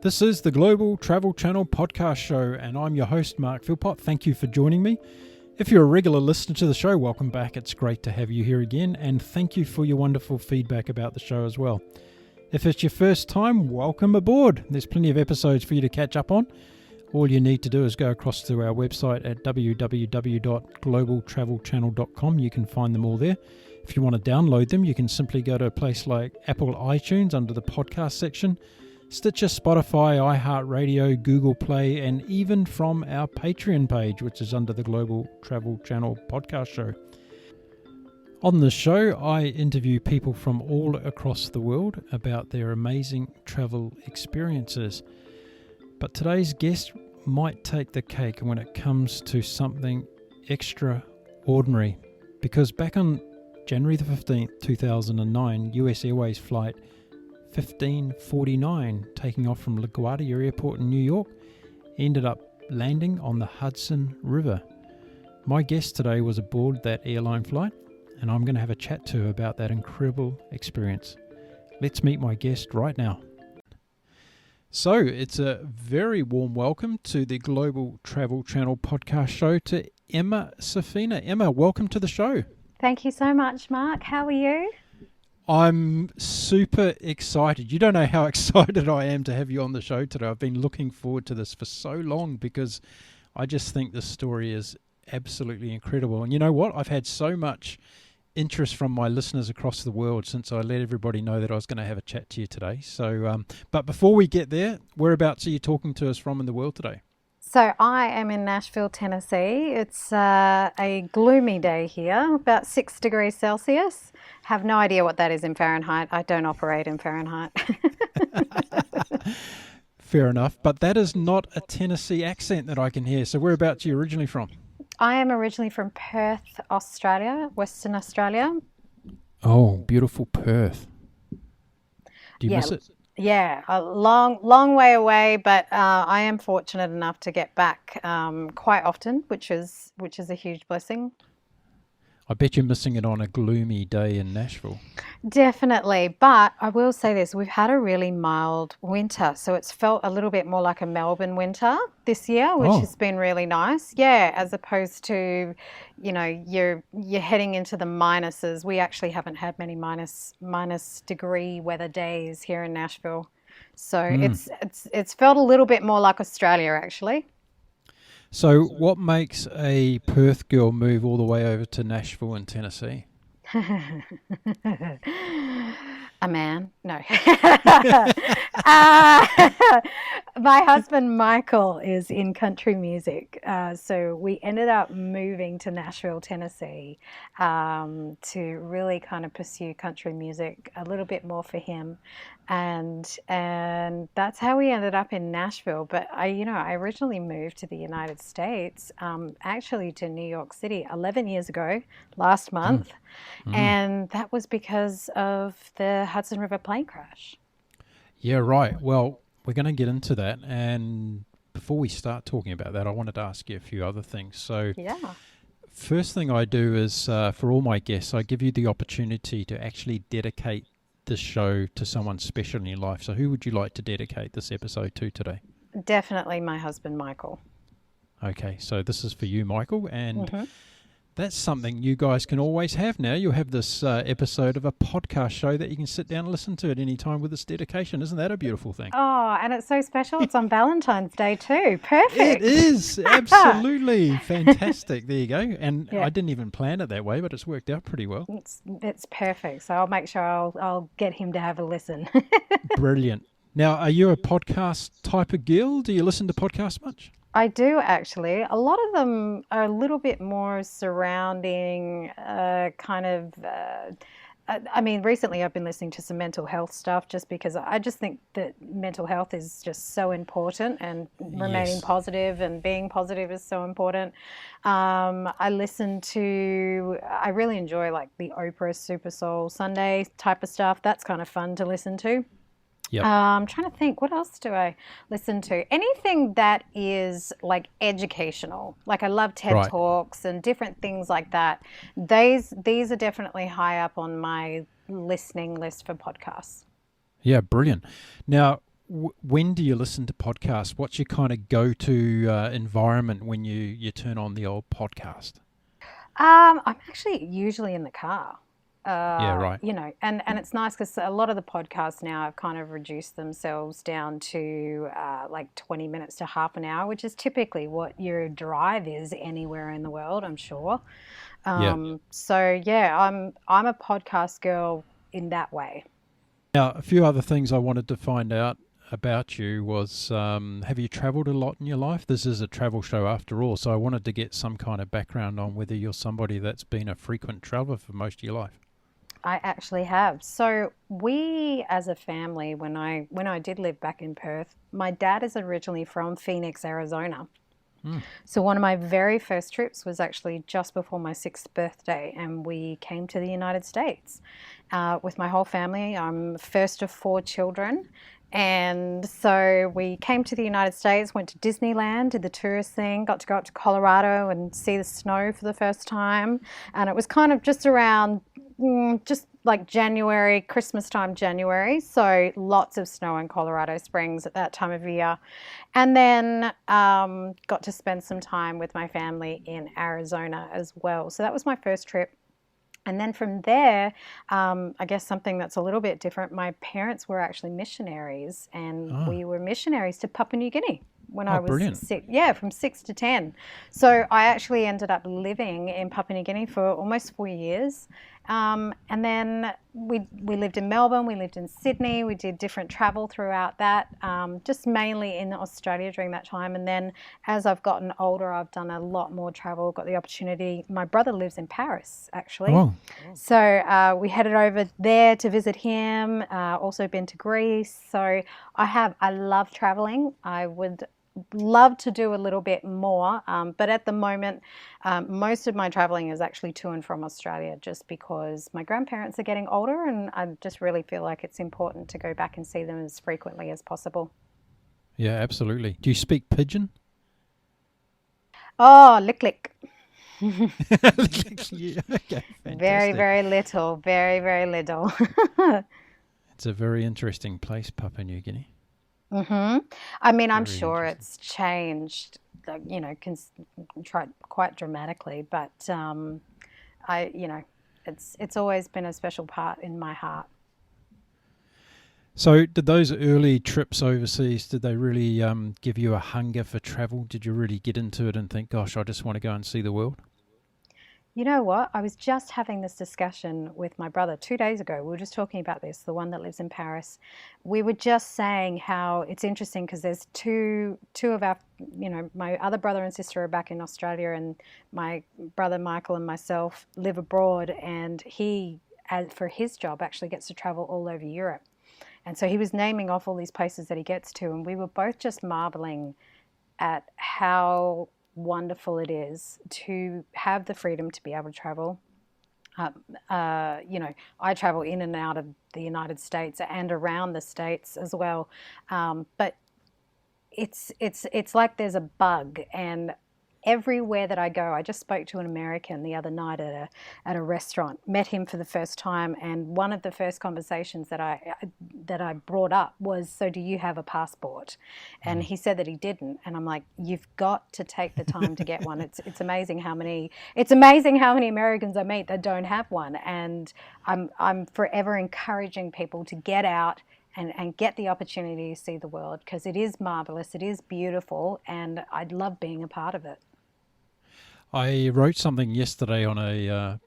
This is the Global Travel Channel podcast show, and I'm your host, Mark Philpott. Thank you for joining me. If you're a regular listener to the show, welcome back. It's great to have you here again, and thank you for your wonderful feedback about the show as well. If it's your first time, welcome aboard. There's plenty of episodes for you to catch up on. All you need to do is go across to our website at www.globaltravelchannel.com. You can find them all there. If you want to download them, you can simply go to a place like Apple iTunes under the podcast section, Stitcher, Spotify, iHeartRadio, Google Play, and even from our Patreon page, which is under the Global Travel Channel podcast show. On the show, I interview people from all across the world about their amazing travel experiences. But today's guest might take the cake when it comes to something extraordinary, because back on January the 15th, 2009, US Airways Flight 1549, taking off from LaGuardia Airport in New York, ended up landing on the Hudson River. My guest today was aboard that airline flight, and I'm going to have a chat to her about that incredible experience. Let's meet my guest right now. So, it's a very warm welcome to the Global Travel Channel podcast show to Emma Sophina. Emma, welcome to the show. Thank you so much, Mark. How are you? I'm super excited. You don't know how excited I am to have you on the show today. I've been looking forward to this for so long because I just think this story is absolutely incredible. And you know what? I've had so much interest from my listeners across the world since I let everybody know that I was going to have a chat to you today. So, but before we get there, whereabouts are you talking to us from in the world today? So I am in Nashville, Tennessee. It's a gloomy day here, about 6 degrees Celsius. Have no idea what that is in Fahrenheit. I don't operate in Fahrenheit. Fair enough, but that is not a Tennessee accent that I can hear. So whereabouts are you originally from? I am originally from Perth, Australia, Western Australia. Oh, beautiful Perth. Do you miss it? Yeah, a long way away, but I am fortunate enough to get back quite often, which is a huge blessing. I bet you're missing it on a gloomy day in Nashville. Definitely, but I will say this, we've had a really mild winter, so it's felt a little bit more like a Melbourne winter this year, which has been really nice. Yeah, as opposed to, you know, you're heading into the minuses. We actually haven't had many minus degree weather days here in Nashville. So it's felt a little bit more like Australia actually. So what makes a Perth girl move all the way over to Nashville in Tennessee? A man? No. My husband, Michael, is in country music. So we ended up moving to Nashville, Tennessee, to really kind of pursue country music a little bit more for him. And that's how we ended up in Nashville. But I originally moved to the United States, actually to New York City 11 years ago, last month. And that was because of the Hudson River plane crash. Yeah, right. Well, we're going to get into that. And before we start talking about that, I wanted to ask you a few other things. So first thing I do is for all my guests, I give you the opportunity to actually dedicate this show to someone special in your life. So who would you like to dedicate this episode to today? Definitely my husband, Michael. Okay, so this is for you, Michael, and that's something you guys can always have now. You'll have this episode of a podcast show that you can sit down and listen to at any time with this dedication. Isn't that a beautiful thing? Oh, and it's so special. It's on Valentine's Day too. Perfect. It is. Absolutely. Fantastic. There you go. And I didn't even plan it that way, but it's worked out pretty well. It's perfect. So I'll make sure I'll get him to have a listen. Brilliant. Now, are you a podcast type of girl? Do you listen to podcasts much? I do actually. A lot of them are a little bit more surrounding recently I've been listening to some mental health stuff just because I just think that mental health is just so important and remaining positive and being positive is so important. I really enjoy like the Oprah Super Soul Sunday type of stuff. That's kind of fun to listen to. Yep. I'm trying to think, what else do I listen to? Anything that is like educational. Like I love TED Talks and different things like that. These are definitely high up on my listening list for podcasts. Yeah, brilliant. Now, when do you listen to podcasts? What's your kind of go-to environment when you turn on the old podcast? I'm actually usually in the car. Yeah, right. And it's nice because a lot of the podcasts now have kind of reduced themselves down to like 20 minutes to half an hour, which is typically what your drive is anywhere in the world, I'm sure. Yeah. So yeah, I'm a podcast girl in that way. Now, a few other things I wanted to find out about you was, have you travelled a lot in your life? This is a travel show after all, so I wanted to get some kind of background on whether you're somebody that's been a frequent traveller for most of your life. I actually have. So we, as a family, when I did live back in Perth, my dad is originally from Phoenix, Arizona. Mm. So one of my very first trips was actually just before my sixth birthday, and we came to the United States with my whole family. I'm first of four children. And so we came to the United States, went to Disneyland, did the tourist thing, got to go up to Colorado and see the snow for the first time. And it was kind of just around, just like January, Christmas time, January. So lots of snow in Colorado Springs at that time of year. And then got to spend some time with my family in Arizona as well. So that was my first trip. And then from there, I guess something that's a little bit different, my parents were actually missionaries, and Oh, we were missionaries to Papua New Guinea when I oh, was brilliant. six, yeah, from 6 to 10. So I actually ended up living in Papua New Guinea for almost 4 years. And then we lived in Melbourne, we lived in Sydney, we did different travel throughout that, just mainly in Australia during that time. And then as I've gotten older, I've done a lot more travel, got the opportunity. My brother lives in Paris, actually. Oh, So we headed over there to visit him, also been to Greece. So I love traveling. I would love to do a little bit more, but at the moment, most of my traveling is actually to and from Australia just because my grandparents are getting older and I just really feel like it's important to go back and see them as frequently as possible. yeah, absolutely. Do you speak Pigeon? Oh, lick lick. Yeah, okay, Very, fantastic. very little, very, very little. It's a very interesting place, Papua New Guinea. hmm I mean, I'm Very sure interesting. it's changed, like, try quite dramatically, but I, it's always been a special part in my heart. So, did those early trips overseas, did they really give you a hunger for travel? Did you really get into it and think, gosh, I just want to go and see the world? You know what? I was just having this discussion with my brother 2 days ago. We were just talking about this, the one that lives in Paris. We were just saying how it's interesting because there's two of our, my other brother and sister are back in Australia, and my brother Michael and myself live abroad, and he, as for his job, actually gets to travel all over Europe. And so he was naming off all these places that he gets to, and we were both just marveling at how wonderful it is to have the freedom to be able to travel. I travel in and out of the United States and around the States as well. But it's like there's a bug, and everywhere that I go, I just spoke to an American the other night at a restaurant, met him for the first time, and one of the first conversations that I brought up was, "So do you have a passport?" And Mm. he said that he didn't, and I'm like, "You've got to take the time to get one." It's amazing how many Americans I meet that don't have one, and I'm forever encouraging people to get out and get the opportunity to see the world because it is marvelous, it is beautiful, and I love being a part of it. I wrote something yesterday on a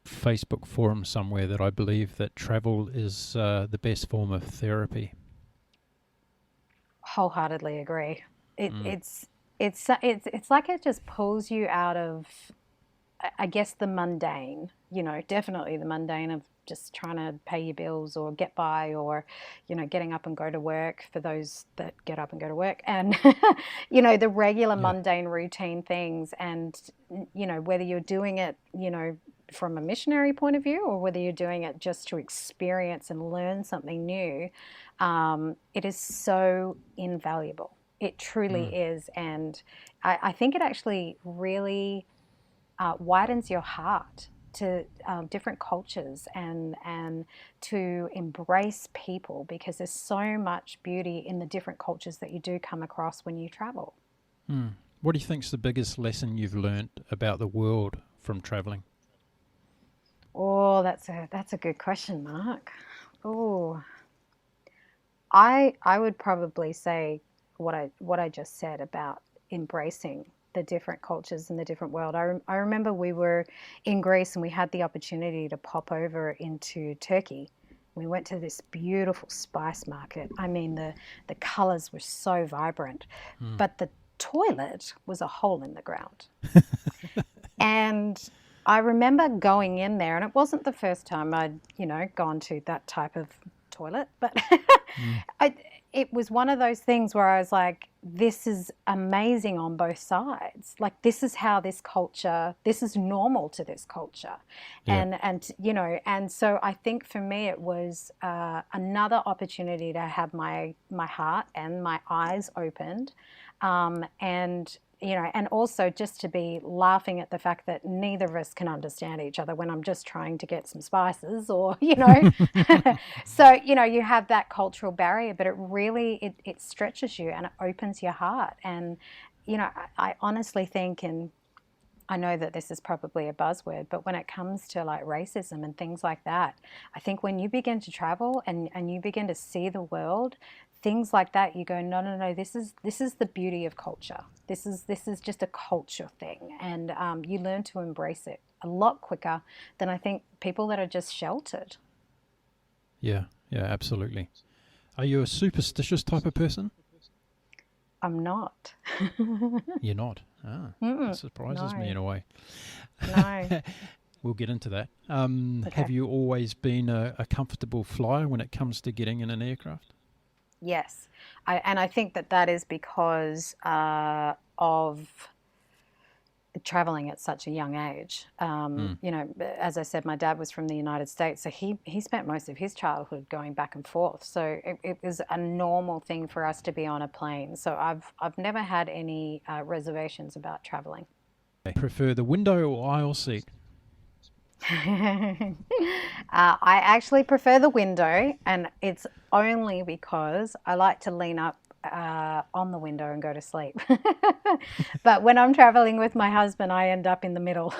Facebook forum somewhere that I believe that travel is the best form of therapy. Wholeheartedly agree. It, Mm. it's like it just pulls you out of, I guess, the mundane. Definitely the mundane of just trying to pay your bills or get by, or getting up and go to work for those that get up and go to work, and the regular Yeah. mundane routine things, and whether you're doing it from a missionary point of view or whether you're doing it just to experience and learn something new, it is so invaluable. It truly Mm. is. And I think it actually really widens your heart. different cultures and to embrace people, because there's so much beauty in the different cultures that you do come across when you travel. What do you think's the biggest lesson you've learnt about the world from travelling? Oh, that's a good question, Mark. Oh, I would probably say what I just said about embracing the different cultures and the different world. I remember we were in Greece and we had the opportunity to pop over into Turkey. We went to this beautiful spice market. I mean, the colors were so vibrant, but the toilet was a hole in the ground. And I remember going in there, and it wasn't the first time I'd, gone to that type of toilet, but it was one of those things where I was like, this is amazing on both sides. Like, this is how this is normal to this culture. Yeah. And so I think for me it was another opportunity to have my heart and my eyes opened, and also just to be laughing at the fact that neither of us can understand each other when I'm just trying to get some spices or. So, you have that cultural barrier, but it really, it stretches you and it opens your heart. And, I honestly think, and I know that this is probably a buzzword, but when it comes to like racism and things like that, I think when you begin to travel and you begin to see the world, things like that, you go, no, this is the beauty of culture. This is just a culture thing, and you learn to embrace it a lot quicker than I think people that are just sheltered. Yeah, absolutely. Are you a superstitious type of person? I'm not. You're not? That surprises me in a way. No. We'll get into that. Okay. Have you always been a comfortable flyer when it comes to getting in an aircraft? Yes. I think that is because of traveling at such a young age. As I said, my dad was from the United States, so he spent most of his childhood going back and forth. So it was a normal thing for us to be on a plane. So I've never had any reservations about traveling. Prefer the window or aisle seat? I actually prefer the window, and it's only because I like to lean up on the window and go to sleep. But when I'm traveling with my husband, I end up in the middle.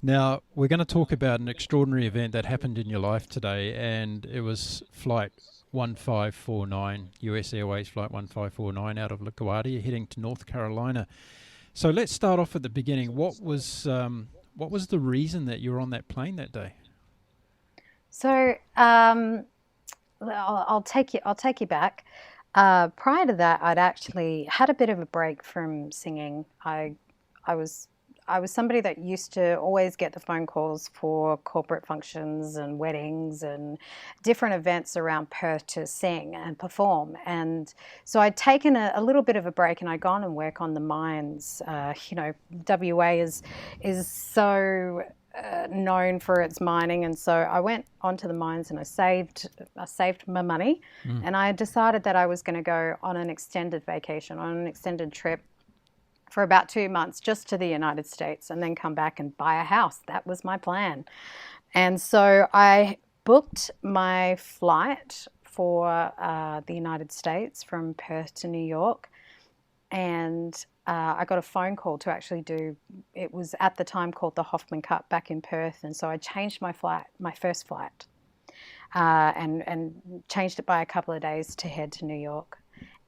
Now, we're going to talk about an extraordinary event that happened in your life today, and it was Flight 1549, US Airways Flight 1549 out of LaGuardia heading to North Carolina. So let's start off at the beginning. What was the reason that you were on that plane that day? So I'll take you back. Prior to that, I'd actually had a bit of a break from singing. I was somebody that used to always get the phone calls for corporate functions and weddings and different events around Perth to sing and perform. And so I'd taken a little bit of a break, and I'd gone and work on the mines. WA is so known for its mining, and so I went onto the mines and I saved my money, and I decided that I was going to go on an extended vacation, on an extended trip for about 2 months just to the United States, and then come back and buy a house. That was my plan. And so I booked my flight for the United States from Perth to New York, and I got a phone call to actually do, it was at the time called the Hoffman Cup back in Perth, and so I changed my first flight, and changed it by a couple of days to head to New York.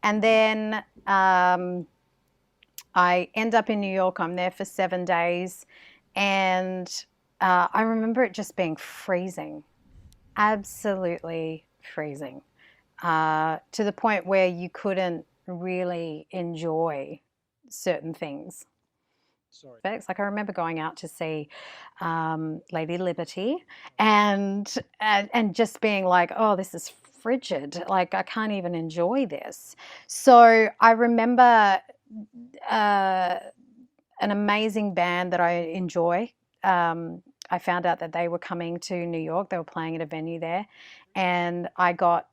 And then I end up in New York. I'm there for 7 days, and I remember it just being freezing, absolutely freezing, to the point where you couldn't really enjoy certain things. Like I remember going out to see Lady Liberty, and just being like, oh, this is frigid. Like, I can't even enjoy this. So I remember an amazing band that I enjoy. I found out that they were coming to New York. They were playing at a venue there, and I got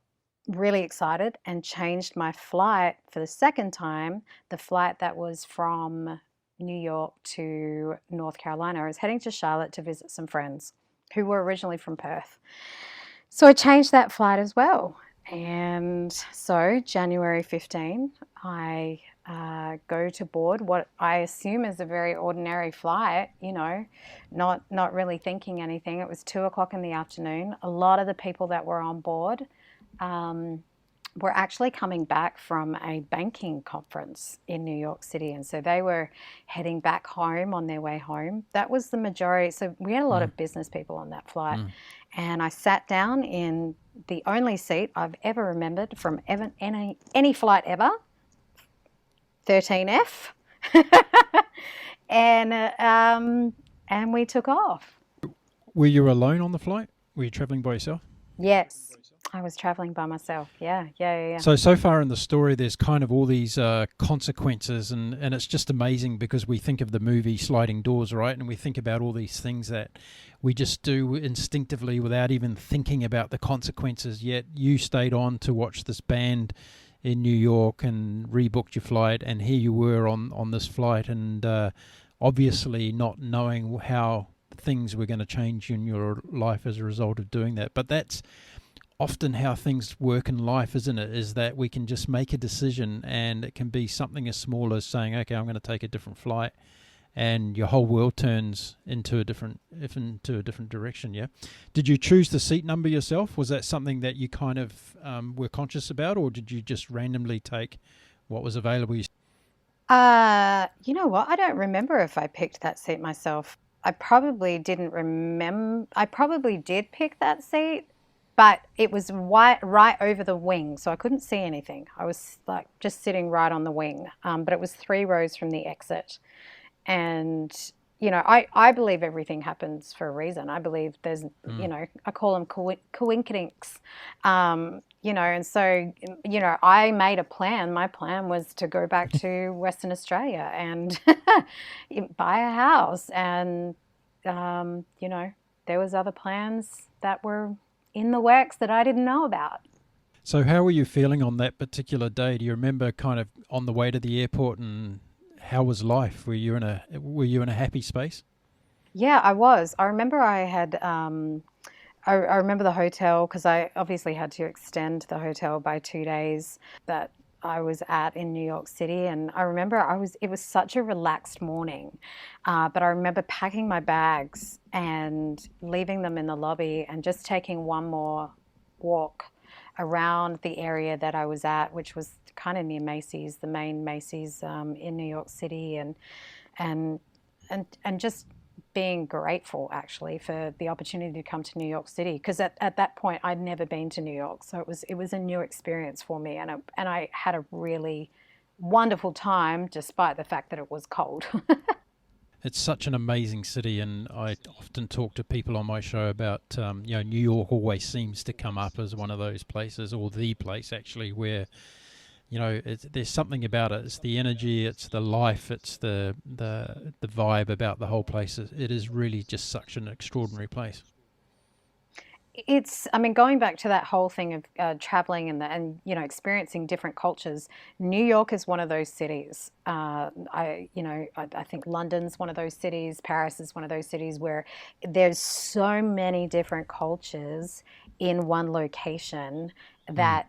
really excited and changed my flight for the second time. The flight that was from New York to North Carolina. I was heading to Charlotte to visit some friends who were originally from Perth. So I changed that flight as well. And so January 15, I go to board what I assume is a very ordinary flight, not really thinking anything. It was 2 o'clock in the afternoon. A lot of the people that were on board were actually coming back from a banking conference in New York City. And so they were heading back home on their way home. That was the majority. So we had a lot of business people on that flight. And I sat down in the only seat I've ever remembered from any flight ever, 13F. And we took off. Were you alone on the flight? Were you traveling by yourself? Yes. I was traveling by myself. Yeah. So far in the story, there's kind of all these consequences, and it's just amazing because we think of the movie Sliding Doors, right? And we think about all these things that we just do instinctively without even thinking about the consequences. Yet you stayed on to watch this band in New York and rebooked your flight, and here you were on this flight, and obviously not knowing how things were going to change in your life as a result of doing that. But that's often how things work in life, isn't it? Is that we can just make a decision, and it can be something as small as saying, okay, I'm going to take a different flight, and your whole world turns into a different direction. Yeah. Did you choose the seat number yourself? Was that something that you kind of were conscious about, or did you just randomly take what was available? You know what? I don't remember if I picked that seat myself. I probably didn't remember. I probably did pick that seat, but it was right over the wing, so I couldn't see anything. I was like just sitting right on the wing, but it was 3 rows from the exit. And, I believe everything happens for a reason. I believe there's, I call them coincidence, and so, I made a plan. My plan was to go back to Western Australia and buy a house. And, there was other plans that were in the works that I didn't know about. So how were you feeling on that particular day? Do you remember kind of on the way to the airport, and how was life? Were you in a happy space? Yeah, I was. I remember I had I remember the hotel, because I obviously had to extend the hotel by 2 days that I was at in New York City. And I remember it was such a relaxed morning, but I remember packing my bags and leaving them in the lobby and just taking one more walk around the area that I was at, which was kind of near Macy's, the main Macy's in New York City, and just being grateful actually for the opportunity to come to New York City, because at that point I'd never been to New York, so it was a new experience for me, and I had a really wonderful time despite the fact that it was cold. It's such an amazing city, and I often talk to people on my show about New York always seems to come up as one of those places, or the place actually, where there's something about it. It's the energy, it's the life, it's the vibe about the whole place. It is really just such an extraordinary place. Going back to that whole thing of traveling and experiencing different cultures. New York is one of those cities. I think London's one of those cities. Paris is one of those cities where there's so many different cultures in one location that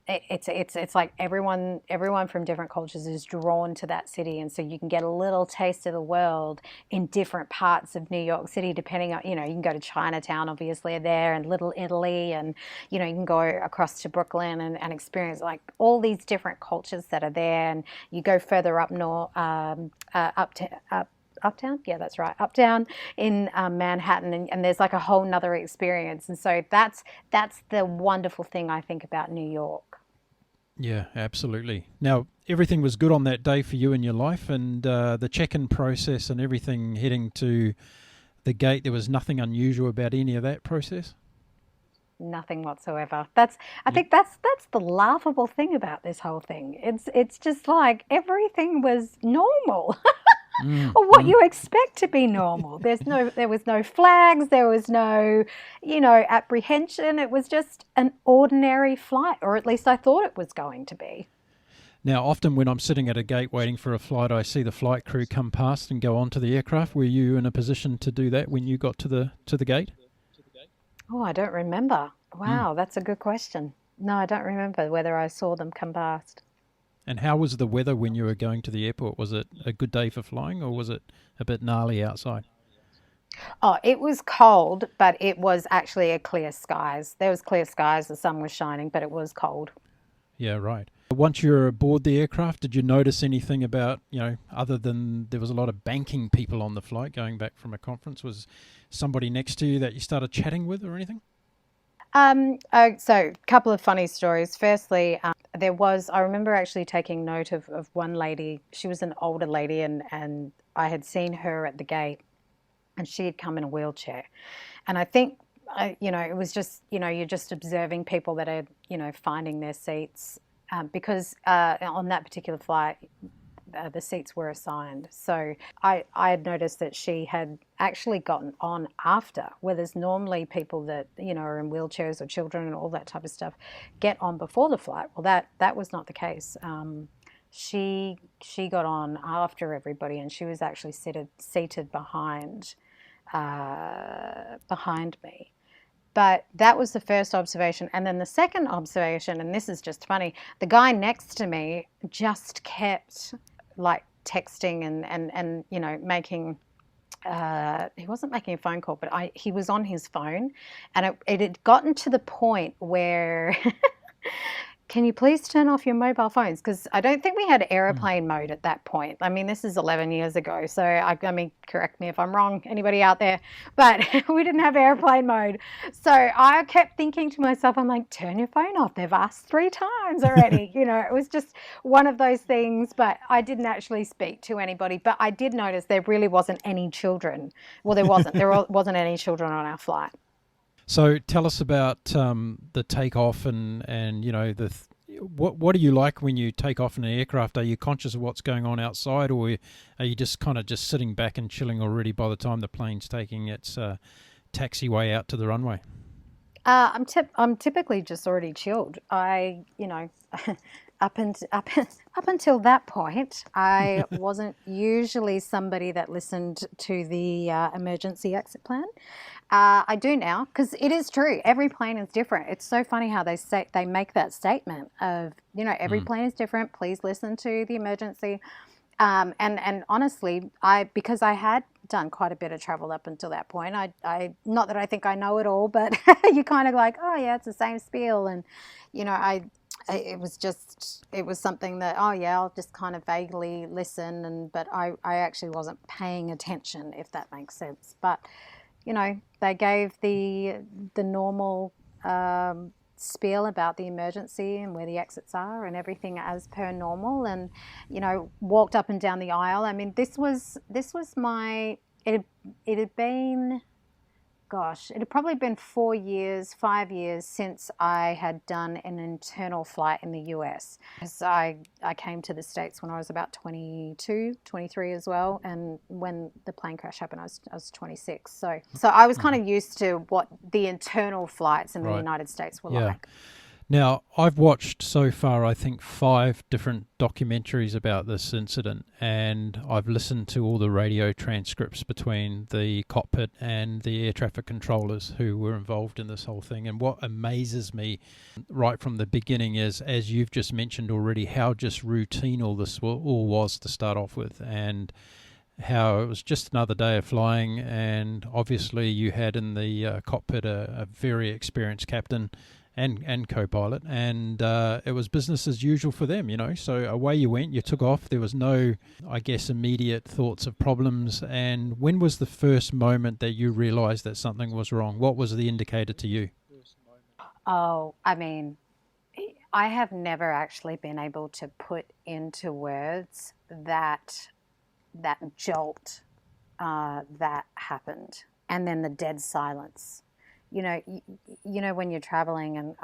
it's like everyone from different cultures is drawn to that city, and so you can get a little taste of the world in different parts of New York City, depending on, you can go to Chinatown obviously there, and Little Italy, and you can go across to Brooklyn and experience like all these different cultures that are there. And you go further up north, Uptown? Yeah, that's right. Uptown in Manhattan, and there's like a whole nother experience. And so that's the wonderful thing I think about New York. Yeah, absolutely. Now, everything was good on that day for you in your life, and the check-in process and everything heading to the gate, there was nothing unusual about any of that process? Nothing whatsoever. I think that's the laughable thing about this whole thing. It's just like everything was normal. Or what you expect to be normal. There was no flags, there was no, apprehension. It was just an ordinary flight, or at least I thought it was going to be. Now, often when I'm sitting at a gate waiting for a flight, I see the flight crew come past and go onto the aircraft. Were you in a position to do that when you got to the gate? Oh, I don't remember. Mm. Wow, that's a good question. No, I don't remember whether I saw them come past. And how was the weather when you were going to the airport? Was it a good day for flying, or was it a bit gnarly outside? Oh, it was cold, but it was actually a clear skies. There was clear skies, the sun was shining, but it was cold. Yeah, right. Once you were aboard the aircraft, did you notice anything about, other than there was a lot of banking people on the flight going back from a conference? Was somebody next to you that you started chatting with or anything? So a couple of funny stories. Firstly, I remember actually taking note of one lady. She was an older lady, and I had seen her at the gate, and she had come in a wheelchair. And I think, it was just, you're just observing people that are, finding their seats, because on that particular flight, the seats were assigned. So I had noticed that she had actually gotten on after, where there's normally people that, are in wheelchairs or children and all that type of stuff get on before the flight. Well, that was not the case. She got on after everybody, and she was actually seated behind me. But that was the first observation. And then the second observation, and this is just funny, the guy next to me just kept like texting and making, he wasn't making a phone call, but he was on his phone, and it had gotten to the point where can you please turn off your mobile phones? Because I don't think we had airplane mode at that point. I mean, this is 11 years ago, so I mean, correct me if I'm wrong, anybody out there, but we didn't have airplane mode. So I kept thinking to myself, I'm like, turn your phone off. They've asked 3 times already. It was just one of those things, but I didn't actually speak to anybody. But I did notice there really wasn't any children. Well, there wasn't any children on our flight. So tell us about the takeoff and what do you like when you take off in an aircraft? Are you conscious of what's going on outside, or are you just kind of just sitting back and chilling already by the time the plane's taking its taxiway out to the runway? I'm typically just already chilled. Up until that point, I wasn't usually somebody that listened to the emergency exit plan. I do now, because it is true. Every plane is different. It's so funny how they make that statement of, every plane is different. Please listen to the emergency. And honestly, because I had done quite a bit of travel up until that point, I not that I think I know it all, but you kind of like, oh yeah, it's the same spiel, and it was something that, oh yeah, I'll just kind of vaguely listen, but I actually wasn't paying attention, if that makes sense. But they gave the normal spiel about the emergency and where the exits are and everything as per normal, and walked up and down the aisle. I mean, this was my it had been, gosh, it had probably been 5 years since I had done an internal flight in the US. So I came to the States when I was about 22, 23 as well. And when the plane crash happened, I was 26. So I was kind of used to what the internal flights in the United States were like. Now, I've watched so far, I think, 5 different documentaries about this incident, and I've listened to all the radio transcripts between the cockpit and the air traffic controllers who were involved in this whole thing. And what amazes me right from the beginning is, as you've just mentioned already, how just routine all this all was to start off with, and how it was just another day of flying. And obviously you had in the cockpit a very experienced captain and co-pilot, and it was business as usual for them, so away you went, you took off. There was no, I guess, immediate thoughts of problems. And when was the first moment that you realized that something was wrong? What was the indicator to you? Oh, I mean, I have never actually been able to put into words that jolt that happened, and then the dead silence. When you're traveling, and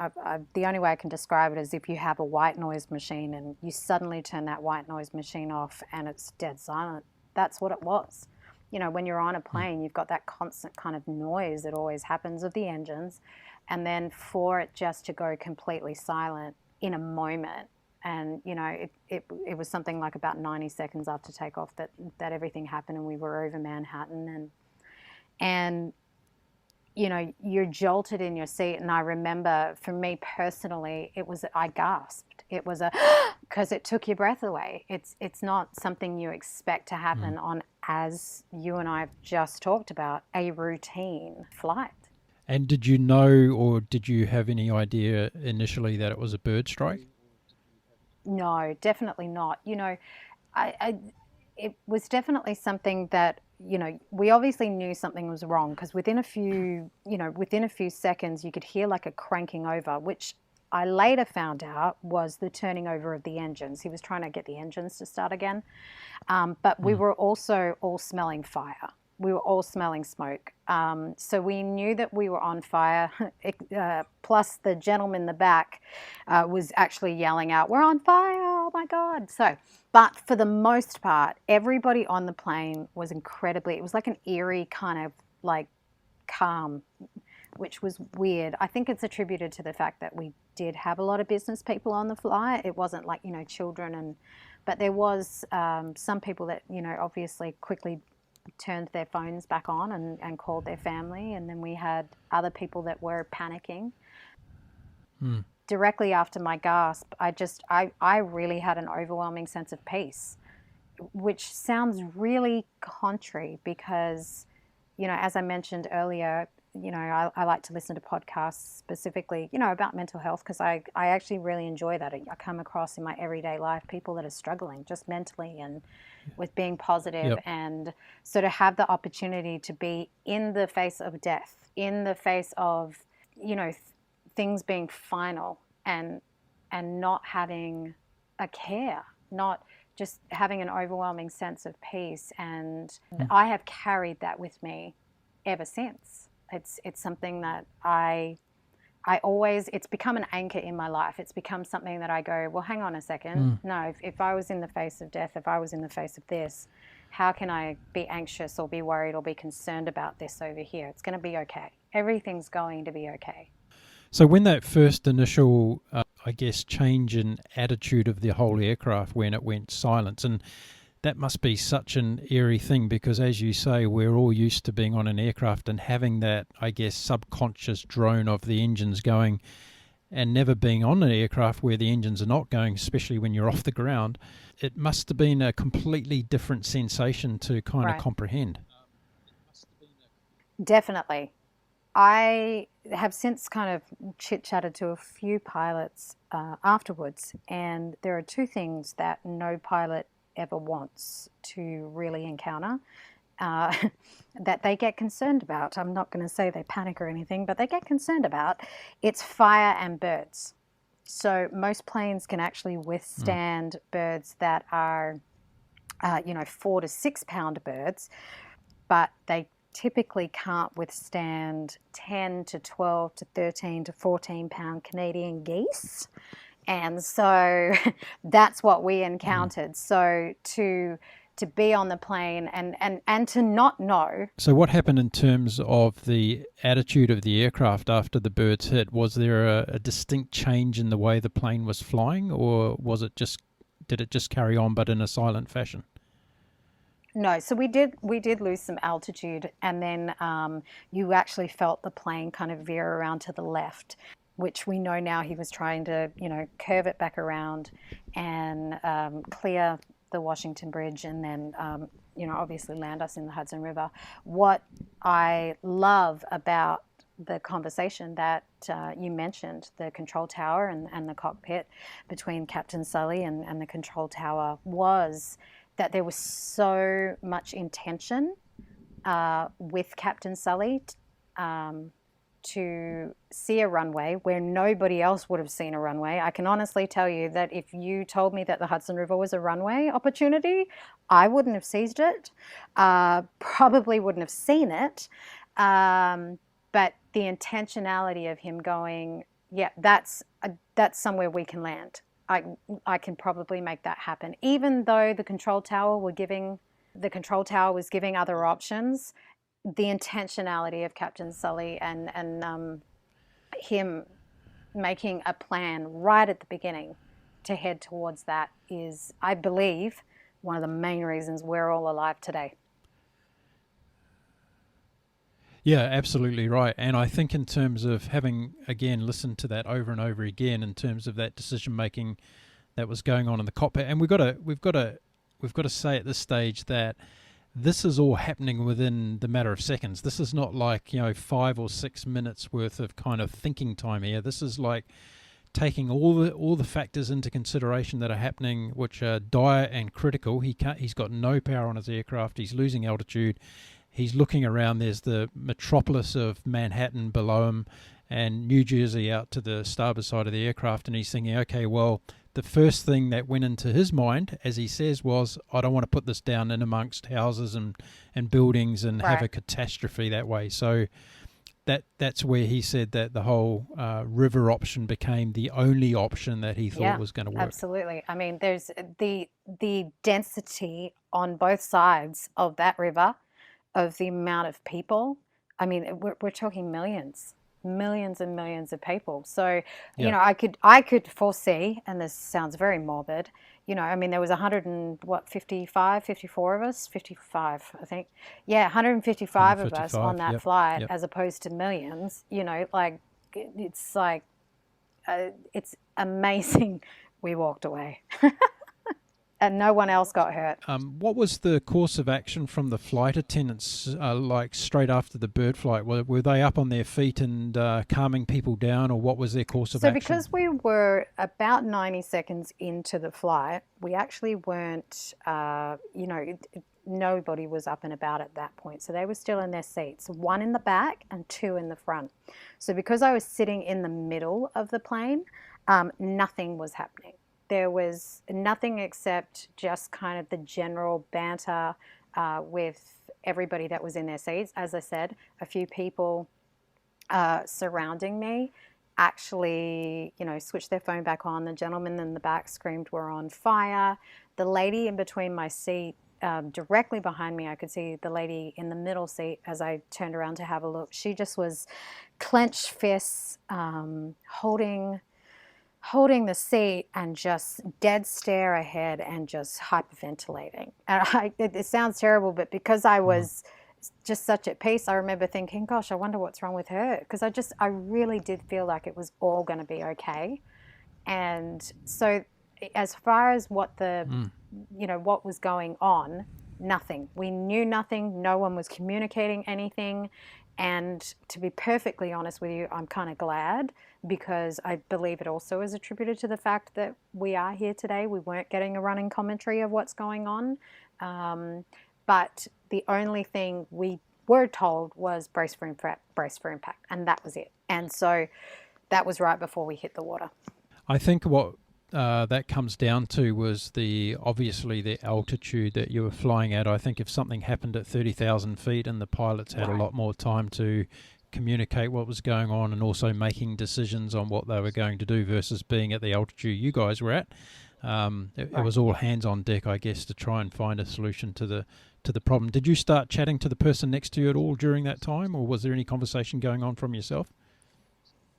the only way I can describe it is if you have a white noise machine and you suddenly turn that white noise machine off and it's dead silent. That's what it was. When you're on a plane, you've got that constant kind of noise that always happens of the engines, and then for it just to go completely silent in a moment, And it was something like about 90 seconds after takeoff that everything happened, and we were over Manhattan, and you're jolted in your seat. And I remember, for me personally, I gasped. It was because it took your breath away. It's not something you expect to happen on, as you and I have just talked about, a routine flight. And did you know, or did you have any idea initially that it was a bird strike? No, definitely not. It was definitely something that, we obviously knew something was wrong, because within a few seconds you could hear like a cranking over, which I later found out was the turning over of the engines. He was trying to get the engines to start again. But we were also all smelling fire. We were all smelling smoke. So we knew that we were on fire. Plus the gentleman in the back was actually yelling out, "We're on fire, oh my God." But for the most part, everybody on the plane was it was like an eerie kind of like calm, which was weird. I think it's attributed to the fact that we did have a lot of business people on the flight. It wasn't like, children, but there was some people that, obviously quickly turned their phones back on and called their family. And then we had other people that were panicking. Directly after my gasp, I really had an overwhelming sense of peace, which sounds really contrary because, as I mentioned earlier, I like to listen to podcasts specifically, about mental health, because I actually really enjoy that. I come across in my everyday life people that are struggling just mentally and with being positive. Yep. And so to have the opportunity to be in the face of death, in the face of, things being final, and not having a care, not just having an overwhelming sense of peace. And I have carried that with me ever since. It's something that it's become an anchor in my life. It's become something that I go, well, hang on a second. No, if I was in the face of death, if I was in the face of this, how can I be anxious or be worried or be concerned about this over here? It's going to be okay. Everything's going to be okay. So when that first initial, change in attitude of the whole aircraft, when it went silent, and that must be such an eerie thing, because as you say, we're all used to being on an aircraft and having that, subconscious drone of the engines going, and never being on an aircraft where the engines are not going, especially when you're off the ground. It must have been a completely different sensation to kind of comprehend. Definitely. I have since kind of chit-chatted to a few pilots afterwards, and there are two things that no pilot ever wants to really encounter that they get concerned about. I'm not going to say they panic or anything, but they get concerned about. It's fire and birds. So most planes can actually withstand birds that are, 4 to 6 pound birds, but they typically can't withstand 10 to 12 to 13 to 14 pound Canadian geese. And so that's what we encountered. So to be on the plane and to not know. So what happened in terms of the attitude of the aircraft after the birds hit? Was there a distinct change in the way the plane was flying, or did it just carry on but in a silent fashion? No, so we did lose some altitude, and then you actually felt the plane kind of veer around to the left, which we know now he was trying to, curve it back around and clear the Washington Bridge, and then, obviously land us in the Hudson River. What I love about the conversation that you mentioned, the control tower and the cockpit between Captain Sully and the control tower, was that there was so much intention with Captain Sully to see a runway where nobody else would have seen a runway. I can honestly tell you that if you told me that the Hudson River was a runway opportunity, I wouldn't have seized it, probably wouldn't have seen it. But the intentionality of him going, yeah, that's somewhere we can land. I can probably make that happen. Even though the control tower was giving other options, the intentionality of Captain Sully and him making a plan right at the beginning to head towards that is, I believe, one of the main reasons we're all alive today. Yeah, absolutely right. And I think in terms of having, again, listened to that over and over again, in terms of that decision making that was going on in the cockpit, and we've got to say at this stage that this is all happening within the matter of seconds. This is not like 5 or 6 minutes worth of kind of thinking time here. This is like taking all the factors into consideration that are happening, which are dire and critical. He's got no power on his aircraft. He's losing altitude. He's looking around. There's the metropolis of Manhattan below him and New Jersey out to the starboard side of the aircraft, and he's thinking, okay, well, the first thing that went into his mind, as he says, was, I don't want to put this down in amongst houses and buildings and have a catastrophe that way. So that's where he said that the whole river option became the only option that he thought was going to work. Absolutely. I mean, there's the density on both sides of that river, of the amount of people. I mean, we're talking millions and millions of people. So, I could foresee, and this sounds very morbid, I mean, there was 54 of us, 55, I think. Yeah, 155 of us on that flight, as opposed to millions. It's like, it's amazing we walked away. And no one else got hurt. What was the course of action from the flight attendants, like straight after the bird flight? Were they up on their feet and calming people down, or what was their course of action? So because we were about 90 seconds into the flight, we actually weren't, nobody was up and about at that point. So they were still in their seats, 1 in the back and 2 in the front. So because I was sitting in the middle of the plane, nothing was happening. There was nothing except just kind of the general banter with everybody that was in their seats. As I said, a few people surrounding me actually, switched their phone back on. The gentleman in the back screamed, "We're on fire." The lady in between my seat, directly behind me, I could see the lady in the middle seat as I turned around to have a look. She just was clenched fists, holding the seat and just dead stare ahead and just hyperventilating. And it sounds terrible, but because I was just such at peace, I remember thinking, gosh, I wonder what's wrong with her. Because I really did feel like it was all going to be okay. And so as far as what what was going on, nothing. We knew nothing. No one was communicating anything. And to be perfectly honest with you, I'm kind of glad, because I believe it also is attributed to the fact that we are here today. We weren't getting a running commentary of what's going on. But the only thing we were told was brace for impact, and that was it. And so that was right before we hit the water. I think what that comes down to was obviously the altitude that you were flying at. I think if something happened at 30,000 feet and the pilots had a lot more time to communicate what was going on and also making decisions on what they were going to do versus being at the altitude you guys were at, it was all hands on deck, I guess, to try and find a solution to the problem. Did you start chatting to the person next to you at all during that time, or was there any conversation going on from yourself?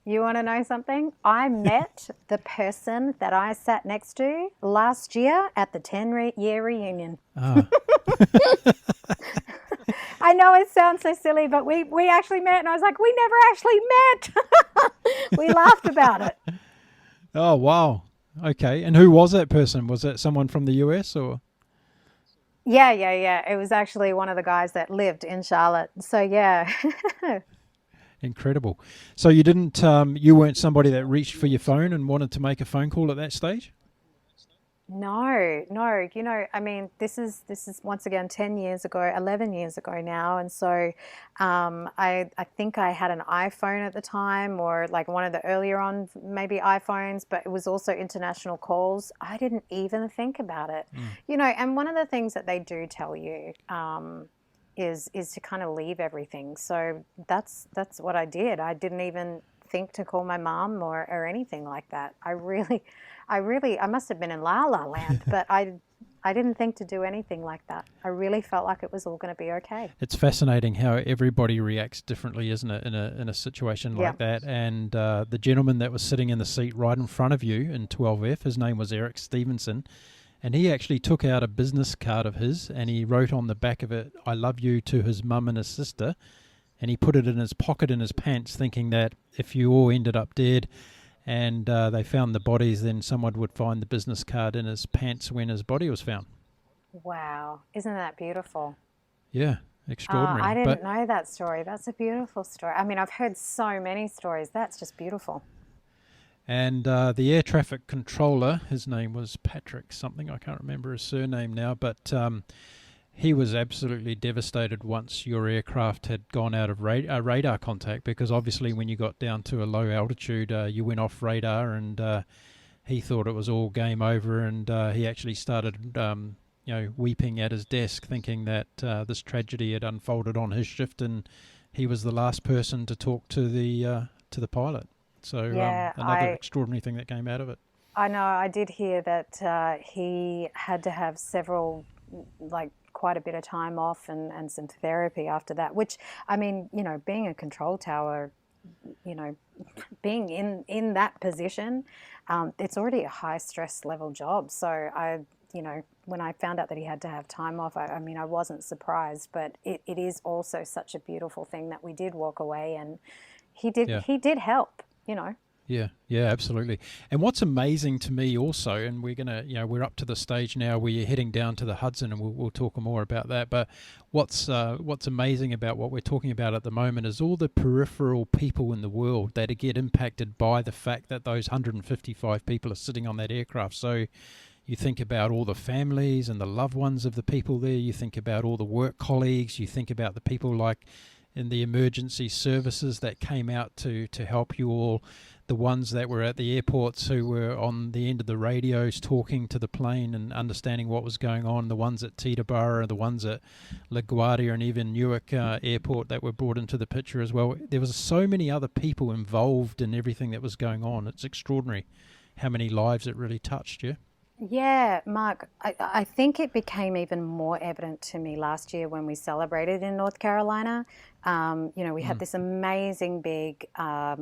You want to know something? I met the person that I sat next to last year at the 10-year reunion. Ah. I know it sounds so silly, but we actually met, and I was like, we never actually met. We laughed about it. Oh, wow. Okay. And who was that person? Was it someone from the US or? Yeah. It was actually one of the guys that lived in Charlotte. So, yeah. Incredible. So you didn't, you weren't somebody that reached for your phone and wanted to make a phone call at that stage? No. I mean, this is once again 10 years ago, 11 years ago now. And so I think I had an iPhone at the time, or like one of the earlier on maybe iPhones, but it was also international calls. I didn't even think about it. And one of the things that they do tell you is to kind of leave everything. So that's what I did. I didn't even think to call my mom or anything like that. I must have been in La La Land, but I I didn't think to do anything like that. I really felt like it was all going to be okay. It's fascinating how everybody reacts differently, isn't it, in a situation Yeah. like that? And the gentleman that was sitting in the seat right in front of you in 12F, his name was Eric Stevenson, and he actually took out a business card of his and he wrote on the back of it, "I love you," to his mum and his sister, and he put it in his pocket in his pants, thinking that if you all ended up dead and they found the bodies, then someone would find the business card in his pants when his body was found. Wow. Isn't that beautiful? Yeah, extraordinary. I But didn't know that story. That's a beautiful story. I mean, I've heard so many stories. That's just beautiful. and the air traffic controller, his name was Patrick something, I can't remember his surname now, but he was absolutely devastated once your aircraft had gone out of radar contact, because obviously when you got down to a low altitude, you went off radar, and he thought it was all game over, and he actually started weeping at his desk, thinking that this tragedy had unfolded on his shift, and he was the last person to talk to the pilot. So Yeah, another extraordinary thing that came out of it. I know. I did hear that he had to have several, like quite a bit of time off and some therapy after that, which, I mean, being a control tower, being in that position, it's already a high stress level job. So when I found out that he had to have time off, I mean, I wasn't surprised, but it is also such a beautiful thing that we did walk away, and he did help. Yeah, absolutely. And what's amazing to me also, and we're up to the stage now where you're heading down to the Hudson, and we'll talk more about that. But what's amazing about what we're talking about at the moment is all the peripheral people in the world that get impacted by the fact that those 155 people are sitting on that aircraft. So you think about all the families and the loved ones of the people there. You think about all the work colleagues. You think about the people like in the emergency services that came out to help you all, the ones that were at the airports who were on the end of the radios talking to the plane and understanding what was going on, the ones at Teterboro, the ones at LaGuardia and even Newark Airport that were brought into the picture as well. There was so many other people involved in everything that was going on. It's extraordinary how many lives it really touched, yeah? Yeah, Mark, I think it became even more evident to me last year when we celebrated in North Carolina. We had this amazing big, there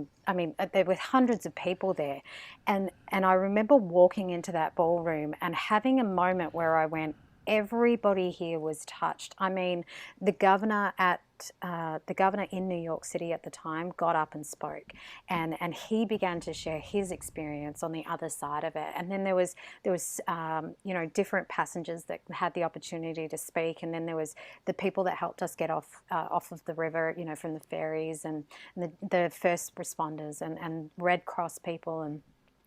were hundreds of people there. And I remember walking into that ballroom and having a moment where I went, everybody here was touched. I mean, the governor in New York City at the time got up and spoke, and he began to share his experience on the other side of it. And then there was different passengers that had the opportunity to speak, and then there was the people that helped us get off of the river, from the ferries, and the first responders and Red Cross people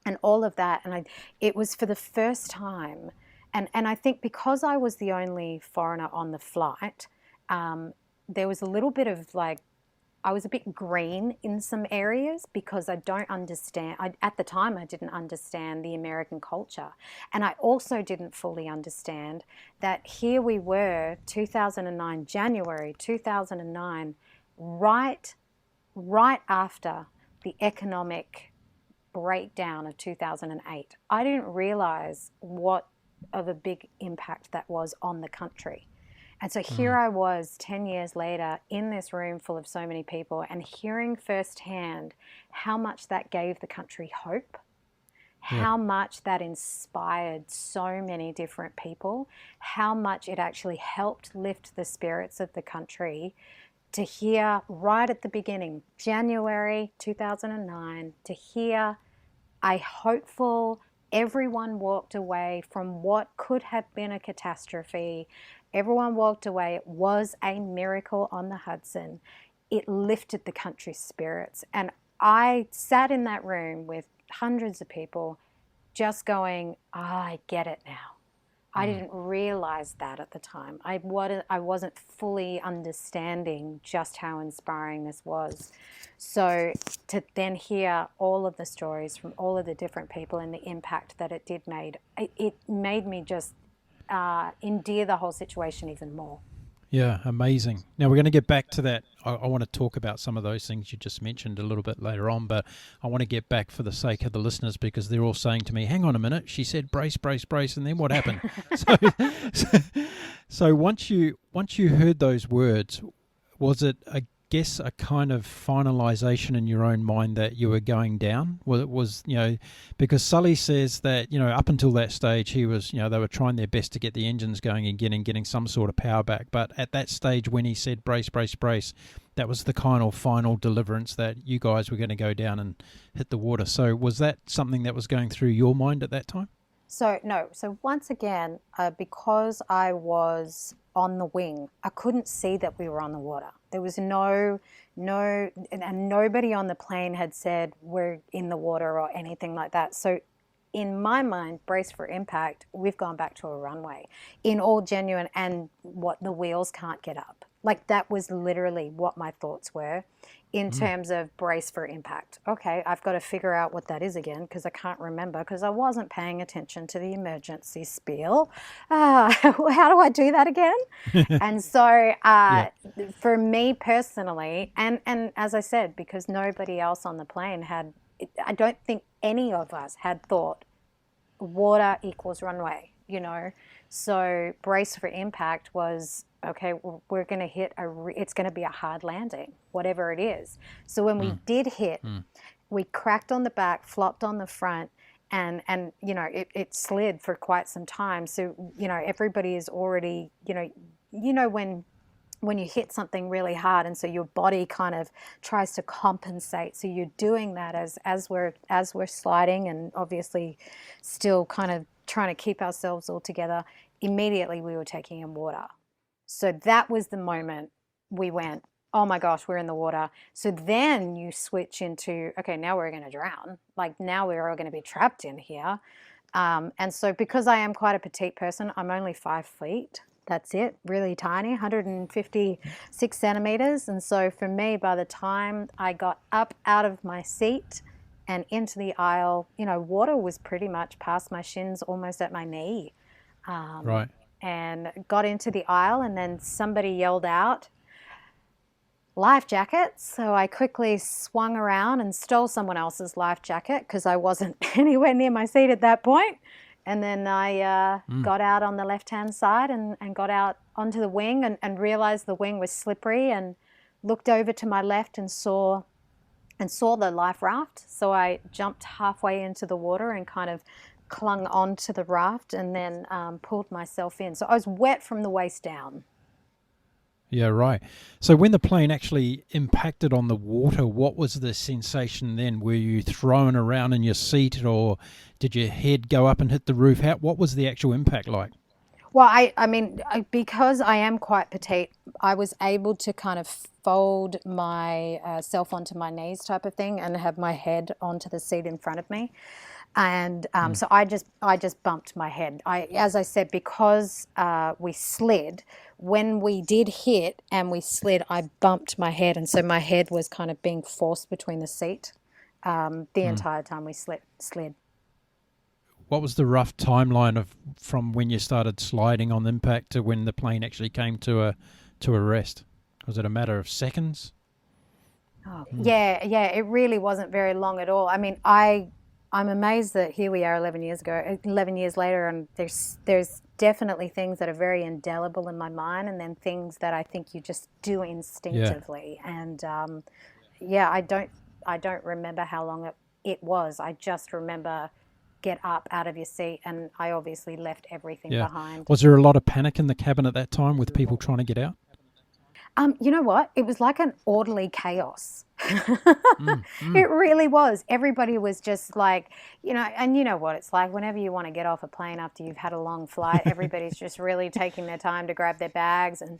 and all of that. And it was for the first time. And I think because I was the only foreigner on the flight, there was a little bit of I was a bit green in some areas because I don't understand. At the time, I didn't understand the American culture. And I also didn't fully understand that here we were, January 2009, right after the economic breakdown of 2008. I didn't realize what of a big impact that was on the country. And so here I was 10 years later in this room full of so many people and hearing firsthand how much that gave the country hope, how much that inspired so many different people, how much it actually helped lift the spirits of the country. To hear right at the beginning, January 2009, to hear a hopeful, everyone walked away from what could have been a catastrophe. Everyone walked away. It was a miracle on the Hudson. It lifted the country's spirits. And I sat in that room with hundreds of people just going, I get it now. I didn't realize that at the time. I wasn't fully understanding just how inspiring this was. So to then hear all of the stories from all of the different people and the impact that it made me just endear the whole situation even more. Yeah, amazing. Now we're going to get back to that. I want to talk about some of those things you just mentioned a little bit later on, but I want to get back for the sake of the listeners because they're all saying to me, hang on a minute, she said brace, brace, brace, and then what happened? so once you heard those words, was it, I guess, a kind of finalization in your own mind that you were going down? Well, it was, because Sully says that, up until that stage, he was, they were trying their best to get the engines going again and getting some sort of power back. But at that stage, when he said brace, brace, brace, that was the kind of final deliverance that you guys were going to go down and hit the water. So was that something that was going through your mind at that time? So, no. So once again, because I was on the wing, I couldn't see that we were on the water. There was no, and nobody on the plane had said we're in the water or anything like that. So in my mind, brace for impact, we've gone back to a runway in all genuine, and what the wheels can't get up. Like that was literally what my thoughts were in terms of brace for impact. Okay, I've got to figure out what that is again because I can't remember because I wasn't paying attention to the emergency spiel. How do I do that again? And so for me personally, and as I said, because nobody else on the plane had, I don't think any of us had thought water equals runway, So brace for impact was, okay, we're going to hit it's going to be a hard landing, whatever it is. So when we did hit, we cracked on the back, flopped on the front, and it slid for quite some time. So, everybody is already, when you hit something really hard, and so your body kind of tries to compensate. So you're doing that as we're sliding, and obviously still kind of trying to keep ourselves all together. Immediately we were taking in water. So that was the moment we went, oh my gosh, we're in the water. So then you switch into, okay, now we're going to drown. Like now we're all going to be trapped in here. And so because I am quite a petite person, I'm only 5 feet. That's it, really tiny, 156 centimeters. And so for me, by the time I got up out of my seat and into the aisle, water was pretty much past my shins, almost at my knee. Right. And got into the aisle, and then somebody yelled out, life jackets. So I quickly swung around and stole someone else's life jacket because I wasn't anywhere near my seat at that point. And then I got out on the left-hand side and got out onto the wing and realized the wing was slippery, and looked over to my left and saw the life raft. So I jumped halfway into the water and kind of clung onto the raft and then pulled myself in. So I was wet from the waist down. Yeah, right. So when the plane actually impacted on the water, what was the sensation then? Were you thrown around in your seat, or did your head go up and hit the roof? What was the actual impact like? Well, I mean, because I am quite petite, I was able to kind of fold my self onto my knees type of thing and have my head onto the seat in front of me. And so I just bumped my head. As I said, because we slid, when we did hit and we slid, I bumped my head. And so my head was kind of being forced between the seat the entire time we slid. What was the rough timeline from when you started sliding on impact to when the plane actually came to a rest? Was it a matter of seconds? Oh, yeah, it really wasn't very long at all. I mean, I'm amazed that here we are 11 years later, and there's definitely things that are very indelible in my mind, and then things that I think you just do instinctively. Yeah. And I don't remember how long it was. I just remember get up out of your seat, and I obviously left everything behind. Was there a lot of panic in the cabin at that time with people trying to get out? You know what? It was like an orderly chaos. It really was. Everybody was just like, and you know what it's like whenever you want to get off a plane after you've had a long flight, everybody's just really taking their time to grab their bags, and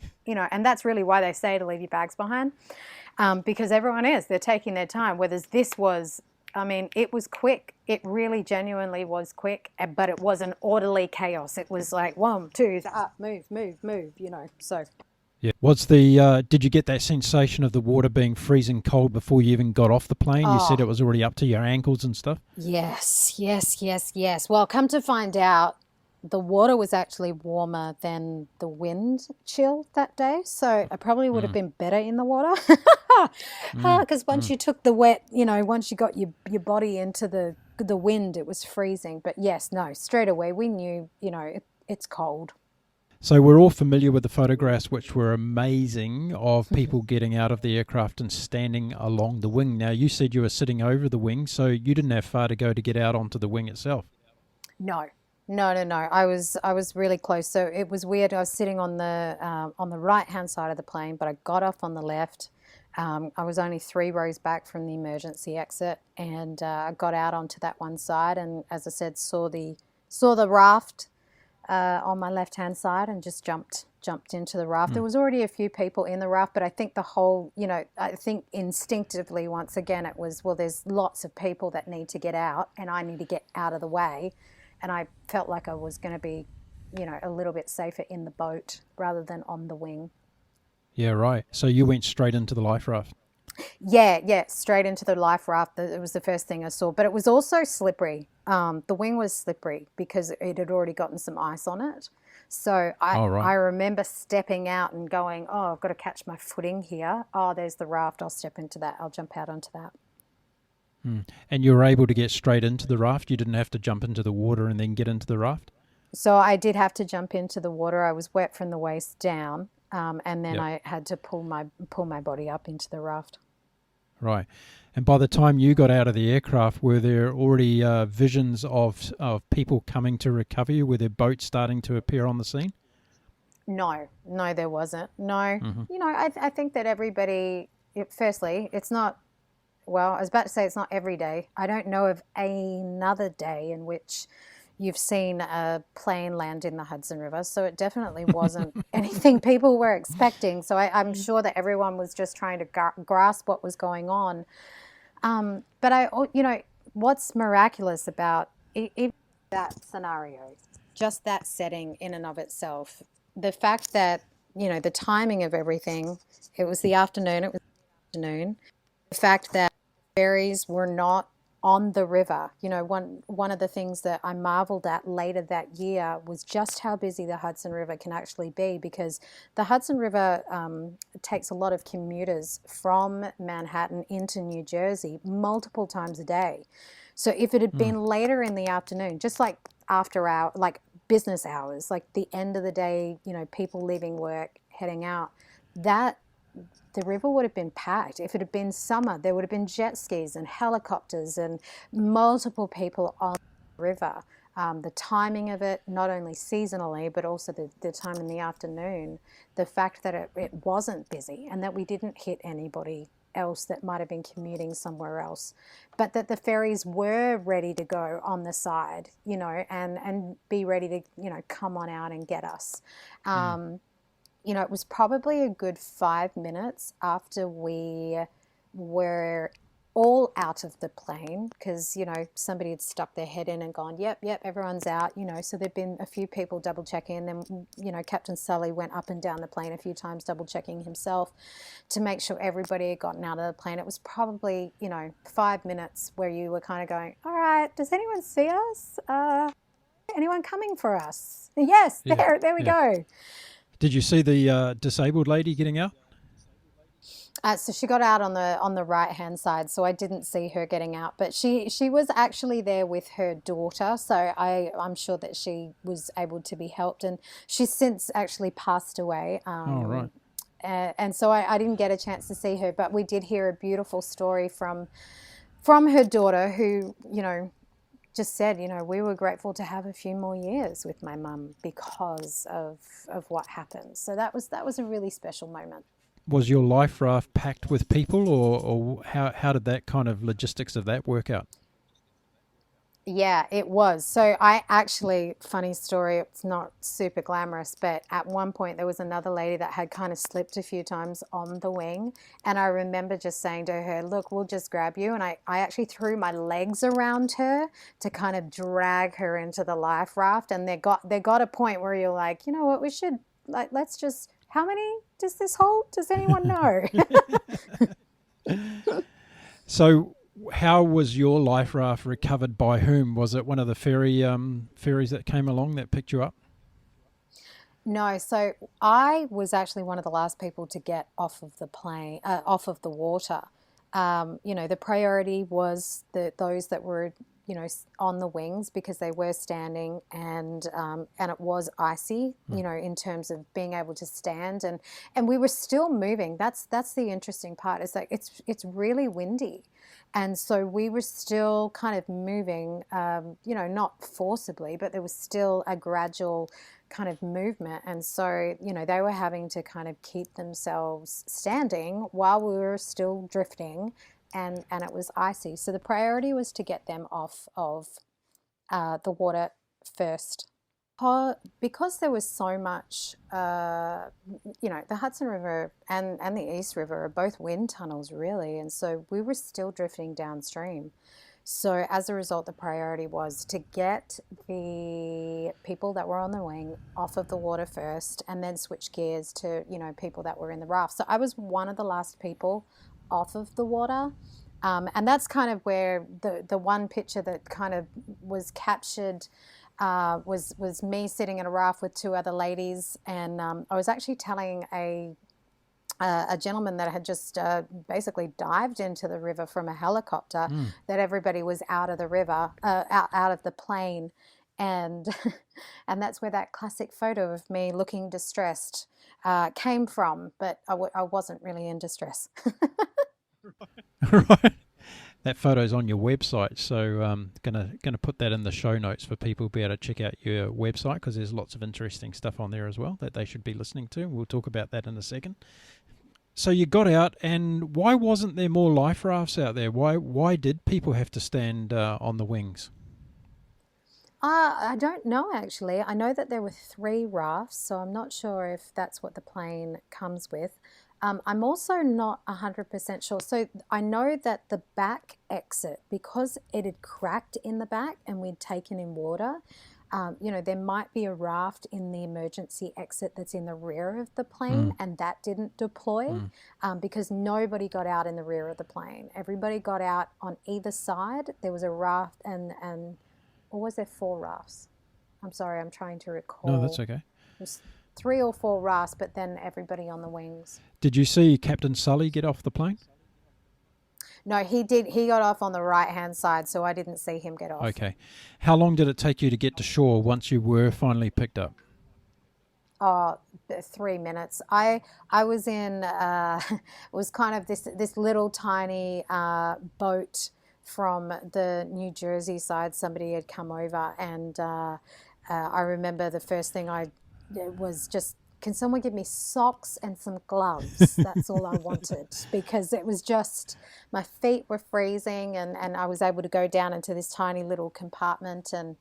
that's really why they say to leave your bags behind, because everyone they're taking their time. Whereas this was, it was quick. It really genuinely was quick, but it was an orderly chaos. It was like 1, 2, up, move, so. Yeah. Did you get that sensation of the water being freezing cold before you even got off the plane? You said it was already up to your ankles and stuff? Yes. Well, come to find out, the water was actually warmer than the wind chill that day. So I probably would have been better in the water. Because once you took the wet, once you got your body into the wind, it was freezing. But yes, no, straight away we knew, it's cold. So we're all familiar with the photographs, which were amazing, of people getting out of the aircraft and standing along the wing. Now, you said you were sitting over the wing, so you didn't have far to go to get out onto the wing itself. No. I was really close. So it was weird. I was sitting on the right-hand side of the plane, but I got off on the left. I was only 3 rows back from the emergency exit, and I got out onto that one side, and as I said, saw the raft on my left-hand side, and just jumped into the raft. There was already a few people in the raft, but I think I think instinctively, once again, it was, well, there's lots of people that need to get out, and I need to get out of the way. And I felt like I was going to be, a little bit safer in the boat rather than on the wing. Yeah, right. So you went straight into the life raft. Yeah, straight into the life raft. It was the first thing I saw. But it was also slippery. The wing was slippery because it had already gotten some ice on it. So I remember stepping out and going, I've got to catch my footing here. Oh, there's the raft. I'll step into that. I'll jump out onto that. And you were able to get straight into the raft? You didn't have to jump into the water and then get into the raft? So I did have to jump into the water. I was wet from the waist down, and then I had to pull my body up into the raft. Right. And by the time you got out of the aircraft, were there already visions of people coming to recover you? Were there boats starting to appear on the scene? No, there wasn't. No. I think that everybody, firstly, it's not, well, I was about to say it's not every day. I don't know of another day in which you've seen a plane land in the Hudson River. So it definitely wasn't anything people were expecting. So I'm sure that everyone was just trying to grasp what was going on. But what's miraculous about even that scenario, just that setting in and of itself, the fact that, the timing of everything, it was the afternoon, the fact that ferries were not on the river. One of the things that I marveled at later that year was just how busy the Hudson River can actually be, because the Hudson River takes a lot of commuters from Manhattan into New Jersey multiple times a day. So if it had been later in the afternoon, just like after hour, like business hours, like the end of the day, people leaving work, heading out, that the river would have been packed. If it had been summer, there would have been jet skis and helicopters and multiple people on the river. The timing of it, not only seasonally, but also the time in the afternoon, the fact that it wasn't busy and that we didn't hit anybody else that might have been commuting somewhere else, but that the ferries were ready to go on the side, and be ready to, come on out and get us. It was probably a good 5 minutes after we were all out of the plane, because, somebody had stuck their head in and gone, yep, everyone's out, so there'd been a few people double checking, and then, Captain Sully went up and down the plane a few times double checking himself to make sure everybody had gotten out of the plane. It was probably, 5 minutes where you were kind of going, all right, does anyone see us? Anyone coming for us? Yes, yeah, there we go. Did you see the disabled lady getting out? So she got out on the right-hand side, so I didn't see her getting out. But she was actually there with her daughter, so I'm sure that she was able to be helped. And she's since actually passed away. Right. And so I didn't get a chance to see her, but we did hear a beautiful story from her daughter, who, just said, we were grateful to have a few more years with my mum because of what happened. So that was a really special moment. Was your life raft packed with people, or how did that kind of logistics of that work out? Yeah, it was. So I actually, funny story, it's not super glamorous, but at one point there was another lady that had kind of slipped a few times on the wing. And I remember just saying to her, look, we'll just grab you. And I actually threw my legs around her to kind of drag her into the life raft. And they got a point where you're like, you know what, we should, let's just, how many does this hold? Does anyone know? So How was your life raft recovered by whom? Was it one of the ferries that came along that picked you up? No, so I was actually one of the last people to get off of the off of the water. The priority was those that were, on the wings because they were standing, and it was icy, in terms of being able to stand, and we were still moving. That's the interesting part, is that it's really windy. And so we were still kind of moving, not forcibly, but there was still a gradual kind of movement. And so, they were having to kind of keep themselves standing while we were still drifting, and it was icy. So the priority was to get them off of the water first. Because there was so much, the Hudson River and the East River are both wind tunnels, really, and so we were still drifting downstream. So as a result, the priority was to get the people that were on the wing off of the water first, and then switch gears to, people that were in the raft. So I was one of the last people off of the water. And that's kind of where the one picture that kind of was captured was me sitting in a raft with two other ladies, and I was actually telling a gentleman that had just basically dived into the river from a helicopter, that everybody was out of the river, out of the plane, and and that's where that classic photo of me looking distressed came from. But I wasn't really in distress. Right. That photo's on your website, so gonna put that in the show notes for people to be able to check out your website, because there's lots of interesting stuff on there as well that they should be listening to. We'll talk about that in a second. So you got out, and why wasn't there more life rafts out there? Why did people have to stand on the wings? I don't know, actually. I know that there were 3 rafts, so I'm not sure if that's what the plane comes with. I'm also not 100% sure. So I know that the back exit, because it had cracked in the back and we'd taken in water, there might be a raft in the emergency exit that's in the rear of the plane, and that didn't deploy because nobody got out in the rear of the plane. Everybody got out on either side. There was a raft, or was there 4 rafts? I'm sorry, I'm trying to recall. No, that's okay. It was 3 or 4 rafts, but then everybody on the wings. Did you see Captain Sully get off the plane? No, he did. He got off on the right-hand side, so I didn't see him get off. Okay. How long did it take you to get to shore once you were finally picked up? Oh, 3 minutes. I was in, it was kind of this little tiny boat from the New Jersey side. Somebody had come over, and I remember the first thing I was just, can someone give me socks and some gloves? That's all I wanted, because it was just, my feet were freezing, and I was able to go down into this tiny little compartment and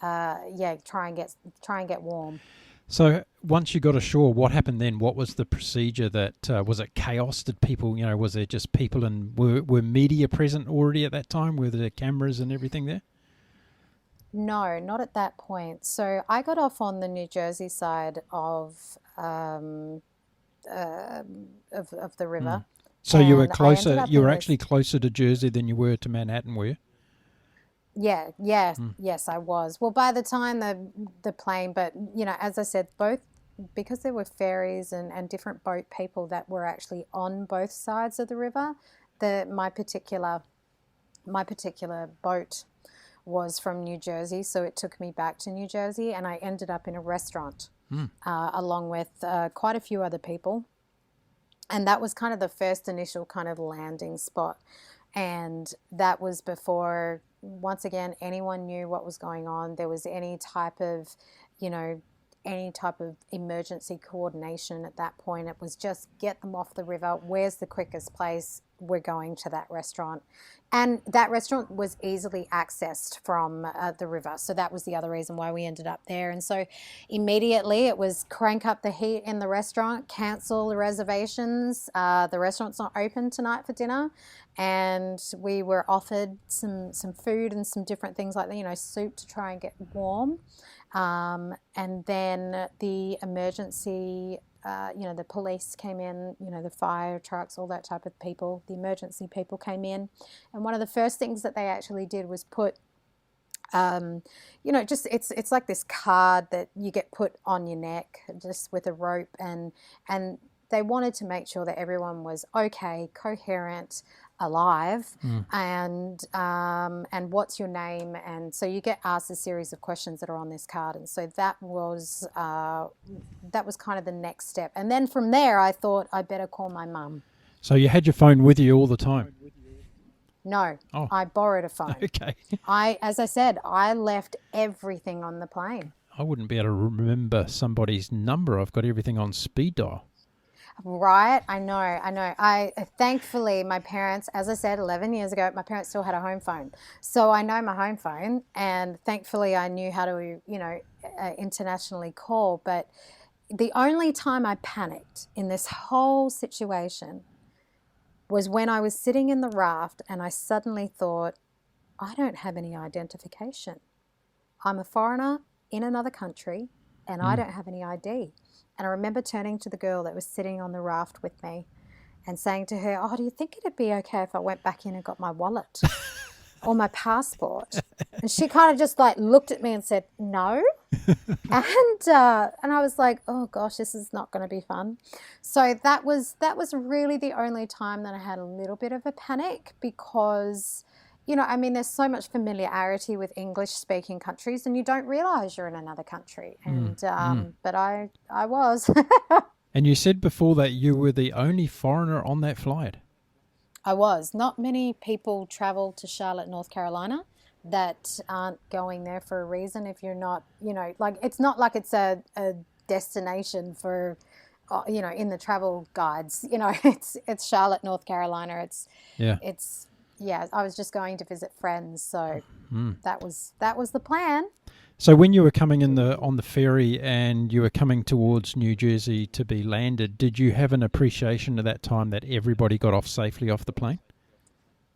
try and get warm. So once you got ashore, what happened then? What was the procedure? Was it chaos? Did people, was there just people, and were media present already at that time? Were there cameras and everything there? No, not at that point. So I got off on the New Jersey side of the river. So you were closer. You were actually closer to Jersey than you were to Manhattan, were you? Yeah, yes, I was. Well, by the time the plane, but as I said, both, because there were ferries and different boat people that were actually on both sides of the river. My particular boat was from New Jersey, so it took me back to New Jersey, and I ended up in a restaurant along with quite a few other people, and that was kind of the first initial kind of landing spot, and that was before, once again, anyone knew what was going on. There was any type of emergency coordination at that point. It was just get them off the river. Where's the quickest place? We're going to that restaurant. And that restaurant was easily accessed from the river. So that was the other reason why we ended up there. And so immediately it was crank up the heat in the restaurant, cancel the reservations. The restaurant's not open tonight for dinner. And we were offered some food and some different things like that, soup to try and get warm. And then the emergency the police came in, the fire trucks, all that type of people, the emergency people came in. And one of the first things that they actually did was put, it's like this card that you get put on your neck just with a rope, and they wanted to make sure that everyone was okay, coherent, alive, and what's your name? And so you get asked a series of questions that are on this card, and so that was kind of the next step. And then from there, I thought I better call my mum. So you had your phone with you all the time? No, Oh. I borrowed a phone. Okay. As I said, I left everything on the plane. I wouldn't be able to remember somebody's number. I've got everything on speed dial. Right, I know. I thankfully, my parents, as I said 11 years ago, my parents still had a home phone, so I know my home phone, and thankfully I knew how to internationally call. But the only time I panicked in this whole situation was when I was sitting in the raft and I suddenly thought, I don't have any identification. I'm a foreigner in another country and I don't have any ID. And I remember turning to the girl that was sitting on the raft with me and saying to her, do you think it'd be okay if I went back in and got my wallet or my passport? And she kind of just looked at me and said, no. And I was like, oh gosh, this is not going to be fun. So that was really the only time that I had a little bit of a panic, because there's so much familiarity with English-speaking countries, and you don't realize you're in another country. And but I was. And you said before that you were the only foreigner on that flight. I was. Not many people travel to Charlotte, North Carolina, that aren't going there for a reason. If you're not, it's not like it's a destination for, in the travel guides. It's Charlotte, North Carolina. I was just going to visit friends, so that was the plan. So when you were coming on the ferry and you were coming towards New Jersey to be landed, did you have an appreciation at that time that everybody got off safely off the plane?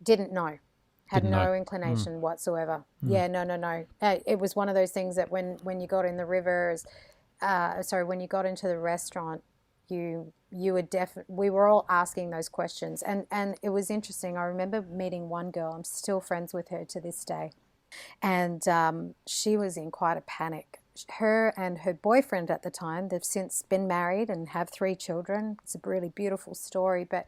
Didn't know. Had no inclination whatsoever. Yeah, no. It was one of those things that when you got in the rivers, when you got into the restaurant, we were all asking those questions, and it was interesting. I remember meeting one girl. I'm still friends with her to this day, and she was in quite a panic. Her and her boyfriend at the time, they've since been married and have 3 children. It's a really beautiful story. But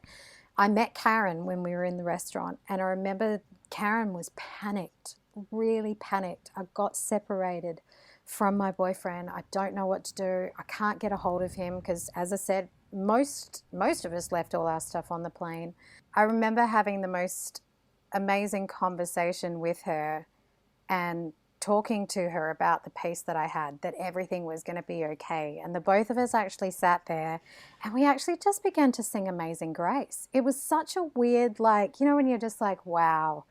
I met Karen when we were in the restaurant, and I remember Karen was panicked, really panicked. I got separated from my boyfriend. I don't know what to do. I can't get a hold of him because, as I said, most of us left all our stuff on the plane. I remember having the most amazing conversation with her and talking to her about the peace that I had, that everything was going to be okay. And the both of us actually sat there and we actually just began to sing Amazing Grace. It was such a weird, when you're just like, wow,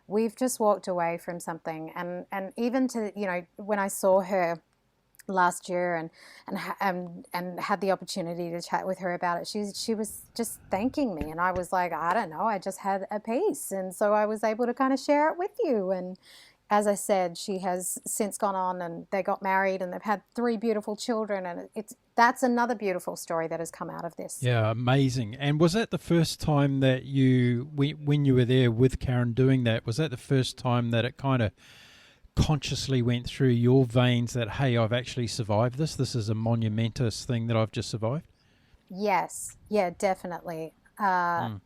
we've just walked away from something. And even to, when I saw her last year and had the opportunity to chat with her about it, she was just thanking me, and I was like, I don't know, I just had a piece, and so I was able to kind of share it with you. And as I said, she has since gone on and they got married and they've had 3 beautiful children, and that's another beautiful story that has come out of this. Yeah, amazing. And was that the first time that when you were there with Karen doing that, was that the first time that it kind of consciously went through your veins that, hey, I've actually survived this? This is a monumentous thing that I've just survived? Yes. Yeah, definitely. I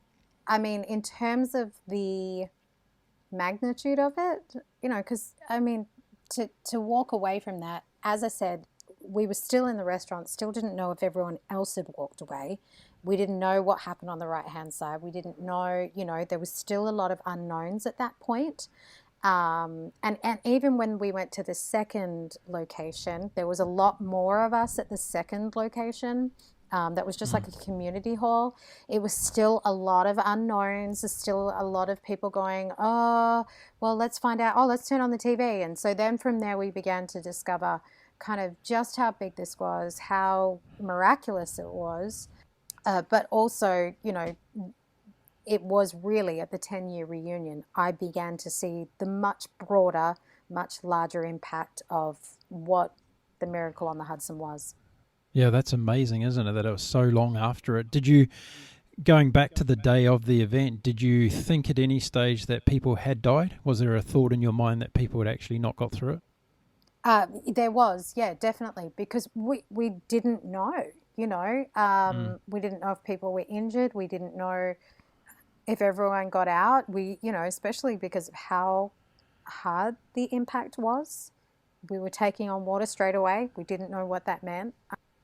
mean, in terms of the magnitude of it, because, to walk away from that, as I said, we were still in the restaurant, still didn't know if everyone else had walked away. We didn't know what happened on the right-hand side. We didn't know, there was still a lot of unknowns at that point. And even when we went to the second location, there was a lot more of us at the second location. That was just like a community hall. It was still a lot of unknowns. There's still a lot of people going, oh, well, let's find out. Oh, let's turn on the TV. And so then from there, we began to discover kind of just how big this was, how miraculous it was. But also, it was really at the 10-year reunion, I began to see the much broader, much larger impact of what the miracle on the Hudson was. Yeah, that's amazing, isn't it, that it was so long after it. Did you, going back to the day of the event, did you think at any stage that people had died? Was there a thought in your mind that people had actually not got through it? There was, yeah, definitely, because we didn't know, we didn't know if people were injured. We didn't know if everyone got out. Especially because of how hard the impact was. We were taking on water straight away. We didn't know what that meant.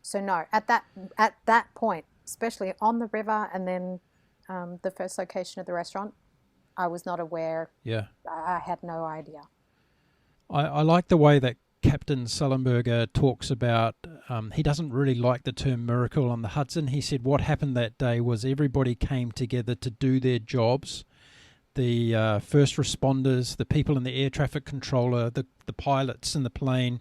So no, at that point, especially on the river, and then the first location of the restaurant, I was not aware. Yeah. I had no idea. I like the way that Captain Sullenberger talks about, he doesn't really like the term miracle on the Hudson. He said what happened that day was everybody came together to do their jobs. The first responders, the people in the air traffic controller, the pilots in the plane,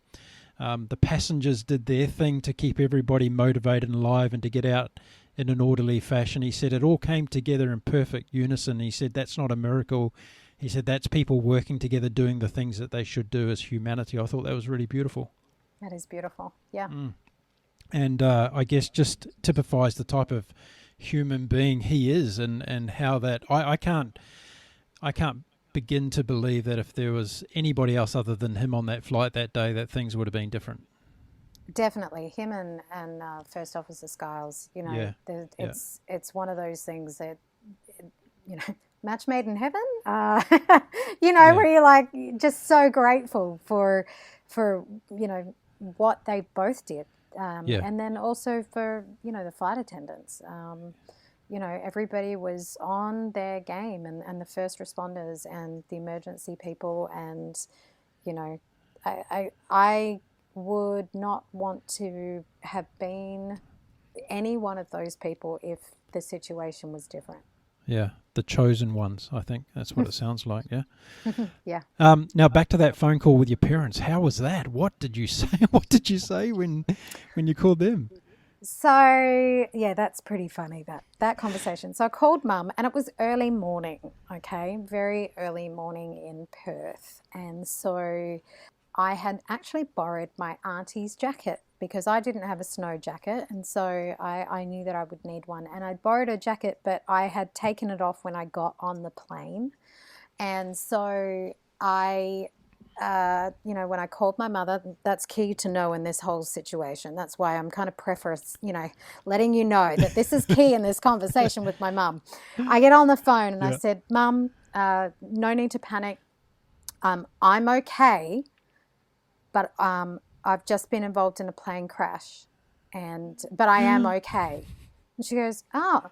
the passengers did their thing to keep everybody motivated and alive and to get out in an orderly fashion. He said it all came together in perfect unison. He said that's not a miracle. He said that's people working together doing the things that they should do as humanity. I thought that was really beautiful. That is beautiful. Yeah. And I guess just typifies the type of human being he is, and how that I can't begin to believe that if there was anybody else other than him on that flight that day, that things would have been different. Definitely, him and First Officer Skiles. It's one of those things that, match made in heaven. Where you're like just so grateful for what they both did, and then also for the flight attendants. Everybody was on their game, and the first responders and the emergency people, and I would not want to have been any one of those people if the situation was different. Yeah, the chosen ones, I think that's what it sounds like, yeah? Yeah. Now back to that phone call with your parents. How was that? What did you say? What did you say when you called them? So, yeah, that's pretty funny, that conversation. So I called Mum, and it was early morning, okay, very early morning in Perth. And so I had actually borrowed my auntie's jacket because I didn't have a snow jacket, and so I knew that I would need one. And I borrowed a jacket, but I had taken it off when I got on the plane. And so when I called my mother, that's key to know in this whole situation. That's why I'm kind of letting you know that this is key in this conversation with my mum. I get on the phone and I said, Mum, no need to panic. I'm okay, but I've just been involved in a plane crash, but I am okay. And she goes, oh.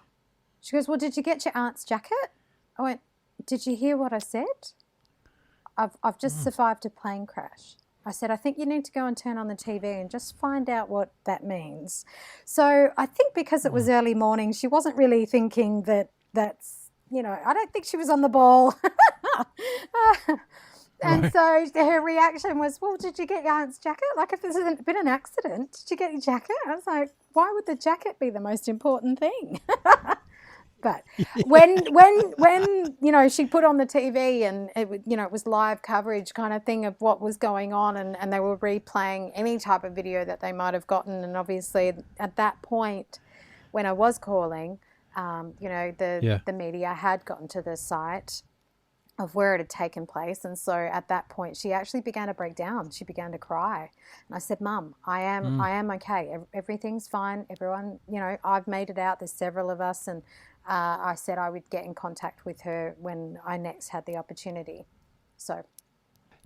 She goes, well, did you get your aunt's jacket? I went, did you hear what I said? I've just survived a plane crash. I said, I think you need to go and turn on the TV and just find out what that means. So I think because it was early morning, she wasn't really thinking that's, I don't think she was on the ball. And so her reaction was, well, did you get your aunt's jacket? Like, if there's been an accident, did you get your jacket? I was like, why would the jacket be the most important thing? But when she put on the TV and it was live coverage kind of thing of what was going on, and they were replaying any type of video that they might have gotten, and obviously at that point when I was calling, the media had gotten to the site of where it had taken place, and so at that point she actually began to break down. She began to cry, and I said, Mum, I am okay. Everything's fine. Everyone, I've made it out. There's several of us, and I said I would get in contact with her when I next had the opportunity. So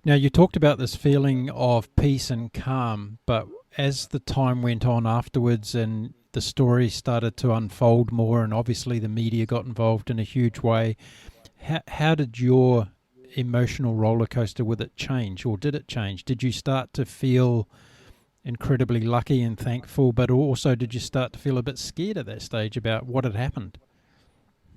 now you talked about this feeling of peace and calm, but as the time went on afterwards and the story started to unfold more, and obviously the media got involved in a huge way, how did your emotional roller coaster with it change, or did it change? Did you start to feel incredibly lucky and thankful, but also did you start to feel a bit scared at that stage about what had happened?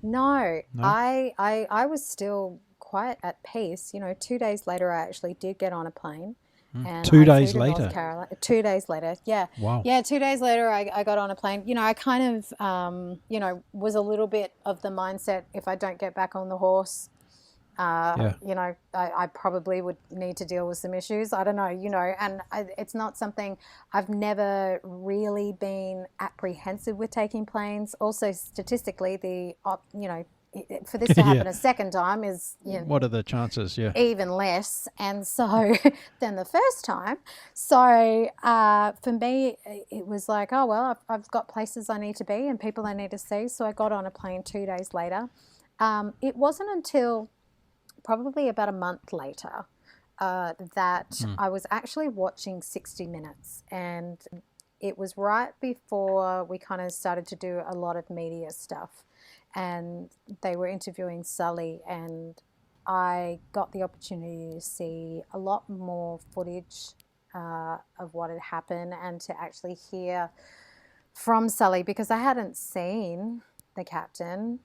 No? I was still quite at peace. 2 days later, I actually did get on a plane. And 2 days flew to later? North Carolina. 2 days later, yeah. Wow. Yeah, 2 days later, I got on a plane. I kind of, was a little bit of the mindset, if I don't get back on the horse, Yeah. I probably would need to deal with some issues. I don't know, and it's not something I've never really been apprehensive with taking planes. Also, statistically, for this to happen Yeah. a second time is, What are the chances? Yeah. even less, and so than the first time. So for me, it was like, oh well, I've got places I need to be and people I need to see. So I got on a plane 2 days later. It wasn't until probably about a month later that I was actually watching 60 Minutes, and it was right before we kind of started to do a lot of media stuff, and they were interviewing Sully, and I got the opportunity to see a lot more footage of what had happened and to actually hear from Sully, because I hadn't seen the captain,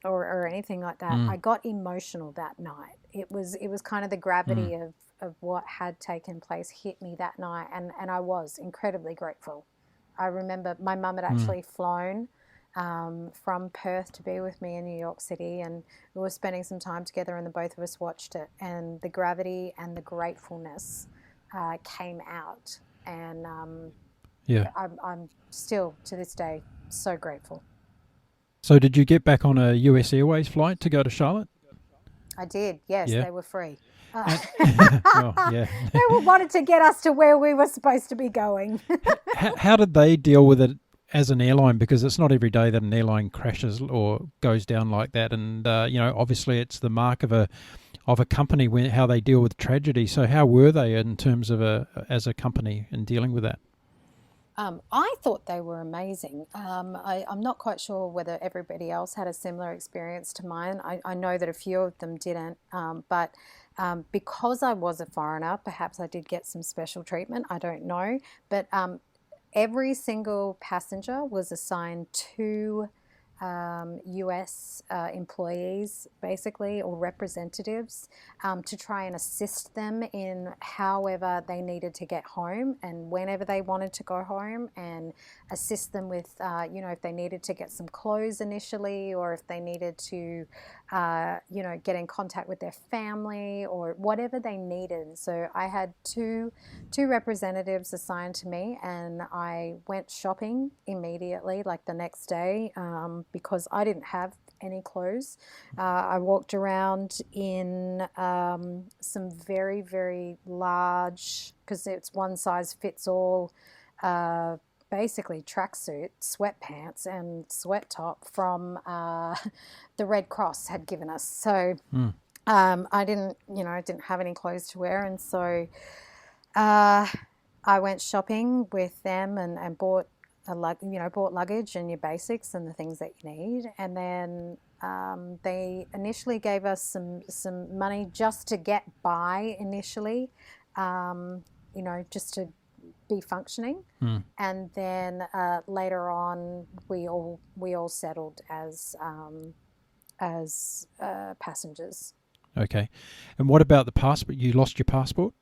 or anything like that. I got emotional that night. It was kind of the gravity of what had taken place hit me that night, and I was incredibly grateful. I remember my mum had actually flown from Perth to be with me in New York City, and we were spending some time together, and the both of us watched it, and the gravity and the gratefulness came out, and Yeah. I'm still to this day so grateful. So did you get back on a US Airways flight to go to Charlotte? I did, yes. Yeah. They were free. Well, yeah. They wanted to get us to where we were supposed to be going. How did they deal with it as an airline? Because it's not every day that an airline crashes or goes down like that, and obviously it's the mark of a company how they deal with tragedy. So how were they in terms of as a company in dealing with that? I thought they were amazing. I'm not quite sure whether everybody else had a similar experience to mine. I know that a few of them didn't, but because I was a foreigner, perhaps I did get some special treatment. I don't know. But every single passenger was assigned to US employees, basically, or representatives, to try and assist them in however they needed to get home and whenever they wanted to go home, and assist them with, if they needed to get some clothes initially, or if they needed to, get in contact with their family or whatever they needed. So I had two representatives assigned to me, and I went shopping immediately, like the next day, because I didn't have any clothes. I walked around in some very, very large, because it's one size fits all, basically tracksuit, sweatpants, and sweat top from the Red Cross had given us. So I didn't have any clothes to wear, and so I went shopping with them and bought bought luggage and your basics and the things that you need. And then they initially gave us some money just to get by initially, just to be functioning. And then later on, we all settled as passengers. Okay. And what about the passport? You lost your passport?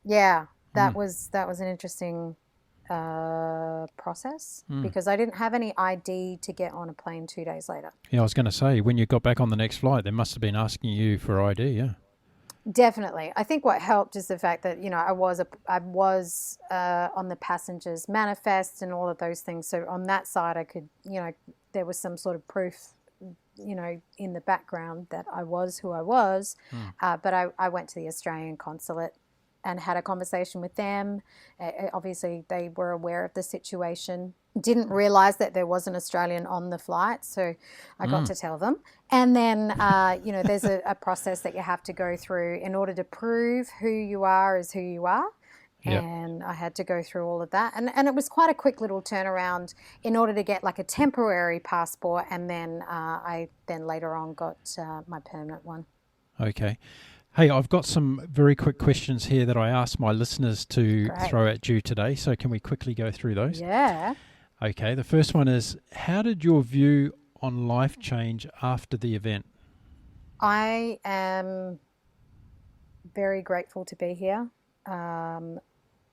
Yeah, that was an interesting process, because I didn't have any ID to get on a plane 2 days later. Yeah, I was going to say, when you got back on the next flight, they must have been asking you for ID, yeah. Definitely. I think what helped is the fact that, I was on the passenger's manifest and all of those things. So on that side, I could, there was some sort of proof, in the background that I was who I was. But I went to the Australian consulate and had a conversation with them. Obviously, they were aware of the situation. Didn't realise that there was an Australian on the flight, so I got to tell them. And then, there's a process that you have to go through in order to prove who you are is who you are. Yep. And I had to go through all of that. And it was quite a quick little turnaround in order to get like a temporary passport. And then I later on got my permanent one. Okay. Hey, I've got some very quick questions here that I asked my listeners to throw at you today. So can we quickly go through those? Yeah. Okay. The first one is, how did your view on life change after the event? I am very grateful to be here.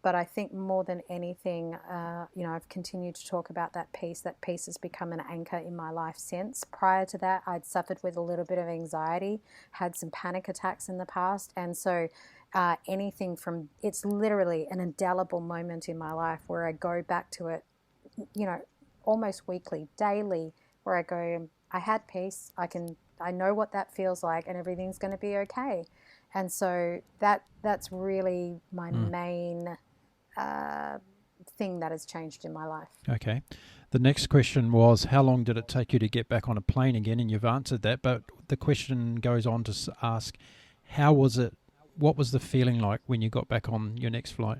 but I think more than anything, I've continued to talk about that piece. That piece has become an anchor in my life since. Prior to that, I'd suffered with a little bit of anxiety, had some panic attacks in the past. And so it's literally an indelible moment in my life where I go back to it, almost weekly, daily, where I go, I had peace. I know what that feels like, and everything's going to be okay. And so that's really my main thing that has changed in my life. Okay. The next question was, how long did it take you to get back on a plane again? And you've answered that, but the question goes on to ask, how was it? What was the feeling like when you got back on your next flight?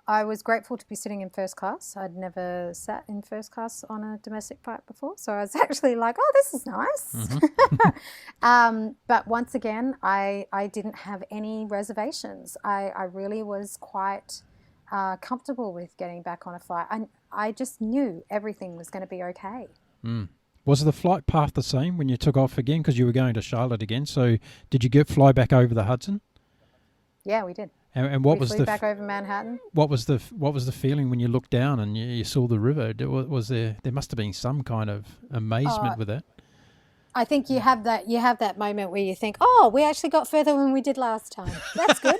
I was grateful to be sitting in first class. I'd never sat in first class on a domestic flight before, so I was actually like, oh, this is nice. Mm-hmm. But once again, I didn't have any reservations. I really was quite comfortable with getting back on a flight. I just knew everything was going to be okay. Mm. Was the flight path the same when you took off again, because you were going to Charlotte again? So did you fly back over the Hudson? Yeah, we did. And what we was flew back over Manhattan. What was the feeling when you looked down and you saw the river? Was there must have been some kind of amazement with that? I think you have that moment where you think, oh, we actually got further than we did last time. That's good.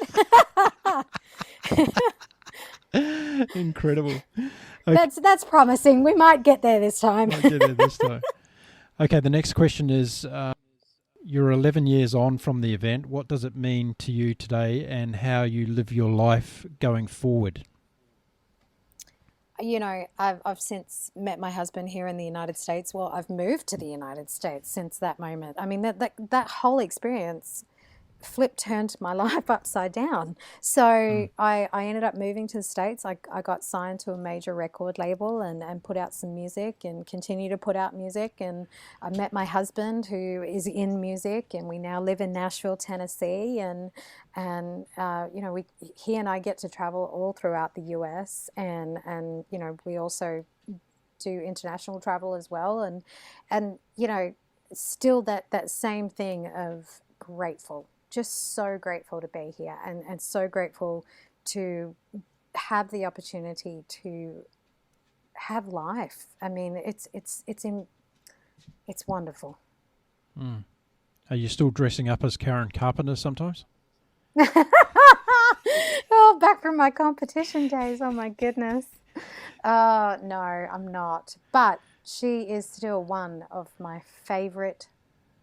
Incredible. Okay. That's promising. We might get there this time. Okay, the next question is, you're 11 years on from the event. What does it mean to you today, and how you live your life going forward? I've since met my husband here in the United States. Well, I've moved to the United States since that moment. I mean, that whole experience turned my life upside down. So I ended up moving to the States. I got signed to a major record label and put out some music and continue to put out music. And I met my husband, who is in music, and we now live in Nashville, Tennessee. And he and I get to travel all throughout the US, and we also do international travel as well. And still that same thing of grateful. Just so grateful to be here, and so grateful to have the opportunity to have life. I mean, it's wonderful. Mm. Are you still dressing up as Karen Carpenter sometimes? Oh, back from my competition days. Oh my goodness. No, I'm not. But she is still one of my favorite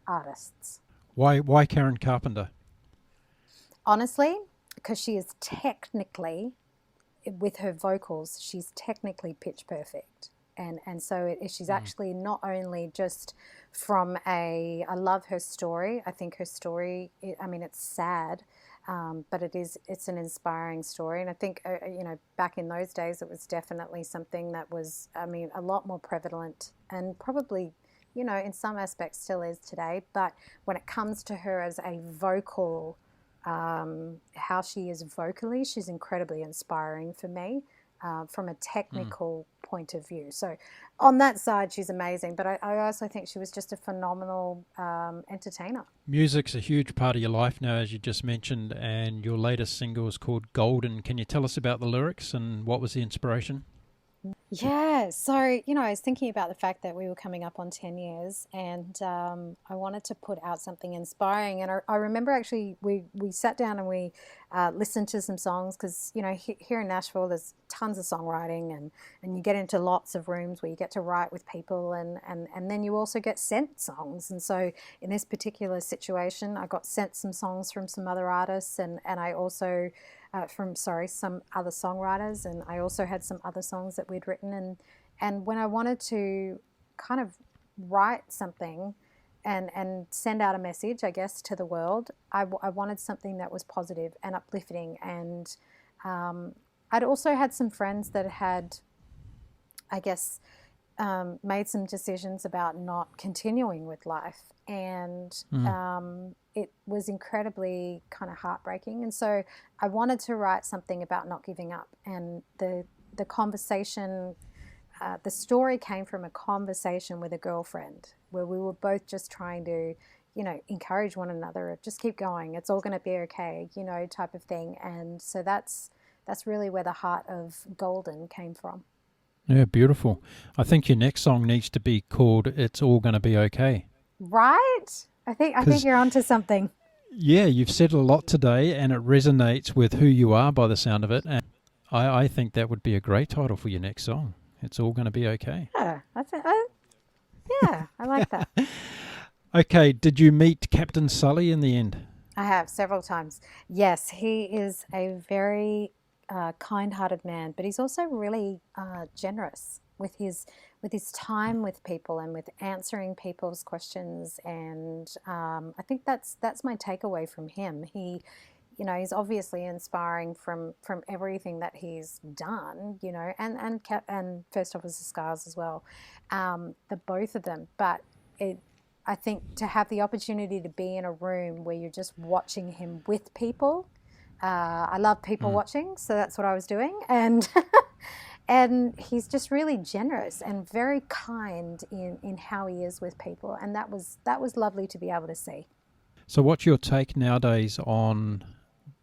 artists. Why Karen Carpenter? Honestly, because she is technically, with her vocals, she's technically pitch perfect. And so she's actually not only just from I love her story. I think her story, it's sad, but it's an inspiring story. And I think, back in those days, it was definitely something that was, a lot more prevalent, and probably, in some aspects still is today. But when it comes to her as a vocal, how she is vocally, she's incredibly inspiring for me, from a technical point of view. So on that side, she's amazing. But I also think she was just a phenomenal entertainer. Music's a huge part of your life now, as you just mentioned, and your latest single is called Golden. Can you tell us about the lyrics and what was the inspiration? Yeah, so, I was thinking about the fact that we were coming up on 10 years, and I wanted to put out something inspiring. And I remember actually we sat down and we listened to some songs, because, here in Nashville there's tons of songwriting, and you get into lots of rooms where you get to write with people, and then you also get sent songs. And so in this particular situation, I got sent some songs from some other artists, and I also... some other songwriters, and I also had some other songs that we'd written, and when I wanted to kind of write something and send out a message, I guess, to the world, I wanted something that was positive and uplifting. And I'd also had some friends that had, I guess, made some decisions about not continuing with life, and it was incredibly kind of heartbreaking. And so I wanted to write something about not giving up. And the conversation, the story came from a conversation with a girlfriend, where we were both just trying to, encourage one another, just keep going, it's all going to be okay, type of thing. And so that's really where the heart of Golden came from. Yeah, beautiful. I think your next song needs to be called "It's All Gonna Be Okay." Right? I think you're onto something. Yeah, you've said a lot today, and it resonates with who you are by the sound of it. And I think that would be a great title for your next song. It's All Gonna Be Okay. Yeah, I like that. Okay, did you meet Captain Sully in the end? I have several times. Yes, he is a very kind-hearted man, but he's also really generous with his time with people and with answering people's questions. And I think that's my takeaway from him. He's obviously inspiring from everything that he's done, and First Officer Scars as well, the both of them. But I think to have the opportunity to be in a room where you're just watching him with people. I love people watching, so that's what I was doing. And and he's just really generous and very kind in how he is with people. And that was lovely to be able to see. So what's your take nowadays on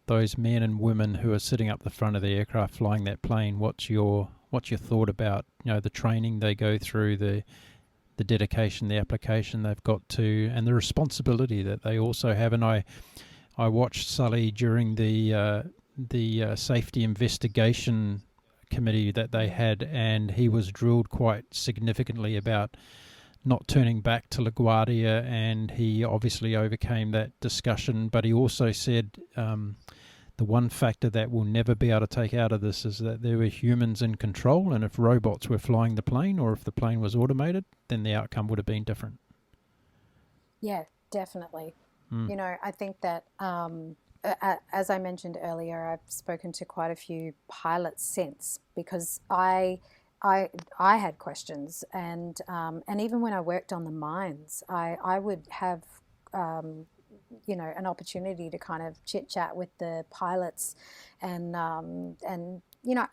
those men and women who are sitting up the front of the aircraft flying that plane? What's your thought about, the training they go through, the dedication, the application they've got to, and the responsibility that they also have? And I watched Sully during the safety investigation committee that they had, and he was drilled quite significantly about not turning back to LaGuardia, and he obviously overcame that discussion. But he also said the one factor that we'll never be able to take out of this is that there were humans in control, and if robots were flying the plane or if the plane was automated, then the outcome would have been different. Yeah, definitely. I think that, as I mentioned earlier, I've spoken to quite a few pilots since, because I had questions, and even when I worked on the mines, I would have an opportunity to kind of chit chat with the pilots, and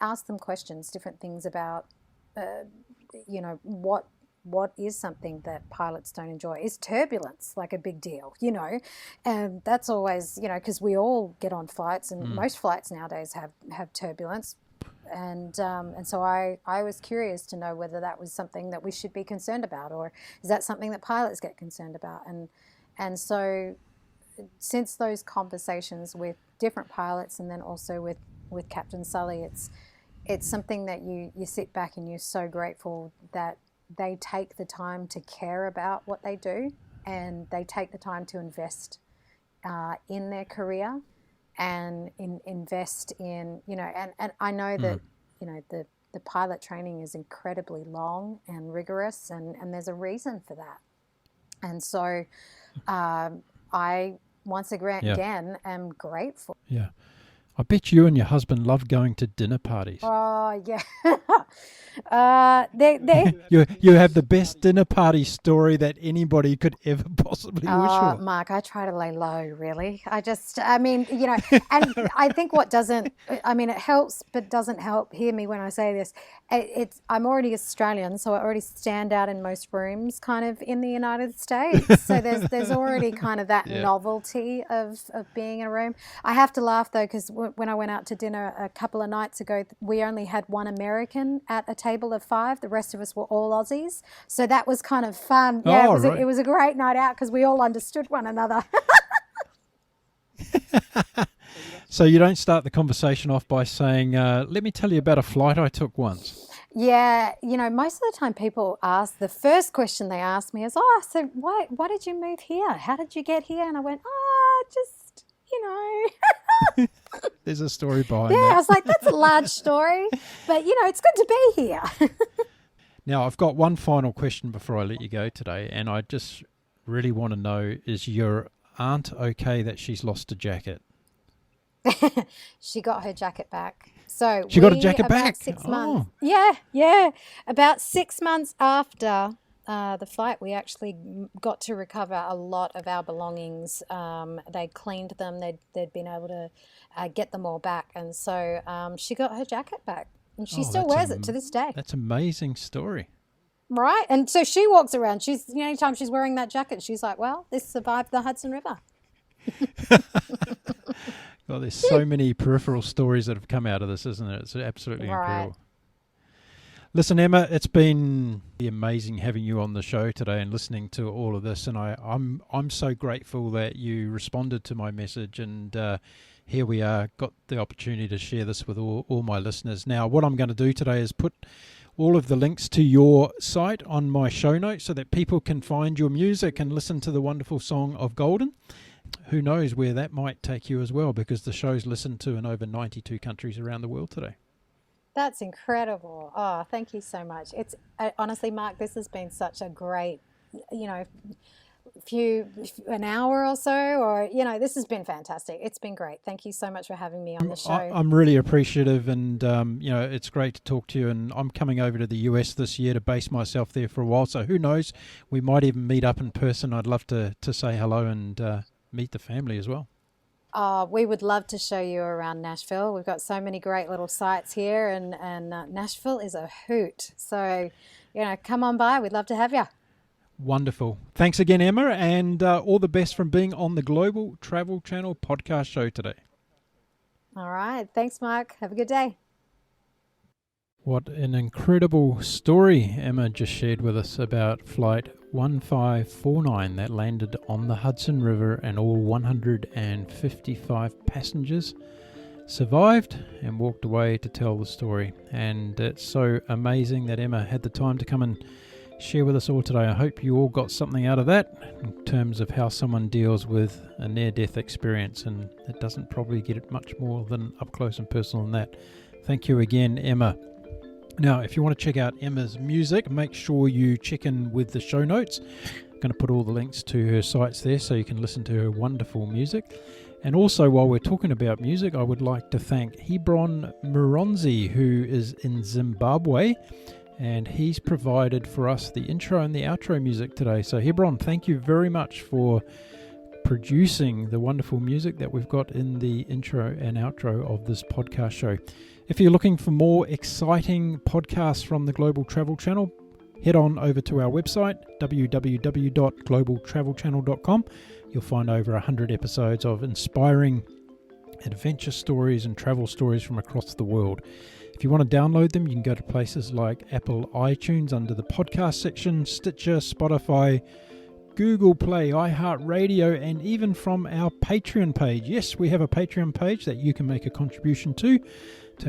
ask them questions, different things about what is something that pilots don't enjoy. Is turbulence like a big deal, and that's always, because we all get on flights, and most flights nowadays have turbulence. And so I was curious to know whether that was something that we should be concerned about, or is that something that pilots get concerned about. And so since those conversations with different pilots, and then also with Captain Sully, it's something that you sit back and you're so grateful that they take the time to care about what they do, and they take the time to invest in their career, and invest in, and I know that, the pilot training is incredibly long and rigorous, and there's a reason for that. And so I once again am grateful. Yeah. I bet you and your husband love going to dinner parties. Oh, yeah. You have the best dinner party story that anybody could ever possibly wish for. Mark, I try to lay low, really. And I think it helps but doesn't help. Hear me when I say this. I'm already Australian, so I already stand out in most rooms kind of in the United States. So there's already kind of that novelty of being in a room. I have to laugh, though, because when I went out to dinner a couple of nights ago, we only had one American at a table of 5. The rest of us were all Aussies. So that was kind of fun. Yeah, it was a great night out because we all understood one another. So you don't start the conversation off by saying, let me tell you about a flight I took once. Yeah, most of the time people ask, the first question they ask me is, so why did you move here? How did you get here? And I went, just, There's a story behind that. Yeah, I was like, that's a large story, but, it's good to be here. Now, I've got one final question before I let you go today, and I just really want to know, is your aunt okay that she's lost a jacket? She got her jacket back. So she got a jacket about back? 6 months. Yeah. About 6 months after the flight, we actually got to recover a lot of our belongings. They cleaned them. They'd been able to get them all back. And so she got her jacket back. And she still wears it to this day. That's an amazing story. Right? And so she walks around. She's, anytime she's wearing that jacket, she's like, well, this survived the Hudson River. Well, there's so many peripheral stories that have come out of this, isn't it? It's absolutely incredible. Listen, Emma, it's been amazing having you on the show today and listening to all of this. And I'm so grateful that you responded to my message. And here we are, got the opportunity to share this with all my listeners. Now, what I'm going to do today is put all of the links to your site on my show notes so that people can find your music and listen to the wonderful song of Golden. Who knows where that might take you as well, because the show's listened to in over 92 countries around the world today. That's incredible. Oh, thank you so much. It's honestly, Mark, this has been such a great, an hour or so, or, this has been fantastic. It's been great. Thank you so much for having me on the show. I'm really appreciative, and, it's great to talk to you. And I'm coming over to the US this year to base myself there for a while. So who knows, we might even meet up in person. I'd love to say hello and meet the family as well. We would love to show you around Nashville. We've got so many great little sites here, and Nashville is a hoot. So, come on by. We'd love to have you. Wonderful. Thanks again, Emma, and all the best from being on the Global Travel Channel podcast show today. All right. Thanks, Mark. Have a good day. What an incredible story Emma just shared with us about Flight 1549 that landed on the Hudson River, and all 155 passengers survived and walked away to tell the story. And it's so amazing that Emma had the time to come and share with us all today. I hope you all got something out of that in terms of how someone deals with a near-death experience, and it doesn't probably get it much more than up close and personal than that. Thank you again, Emma. Now, if you want to check out Emma's music, make sure you check in with the show notes. I'm going to put all the links to her sites there so you can listen to her wonderful music. And also, while we're talking about music, I would like to thank Hebron Muronzi, who is in Zimbabwe, and he's provided for us the intro and the outro music today. So Hebron, thank you very much for producing the wonderful music that we've got in the intro and outro of this podcast show. If you're looking for more exciting podcasts from the Global Travel Channel, head on over to our website, www.globaltravelchannel.com. You'll find over 100 episodes of inspiring adventure stories and travel stories from across the world. If you want to download them, you can go to places like Apple iTunes under the podcast section, Stitcher, Spotify, Google Play, iHeartRadio, and even from our Patreon page. Yes, we have a Patreon page that you can make a contribution to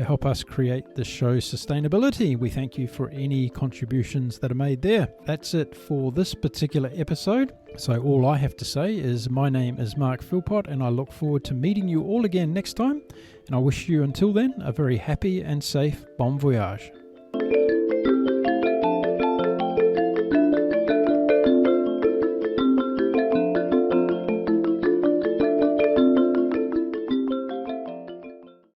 help us create the show's sustainability. We thank you for any contributions that are made there. That's it for this particular episode. So all I have to say is my name is Mark Philpott, and I look forward to meeting you all again next time. And I wish you until then a very happy and safe bon voyage.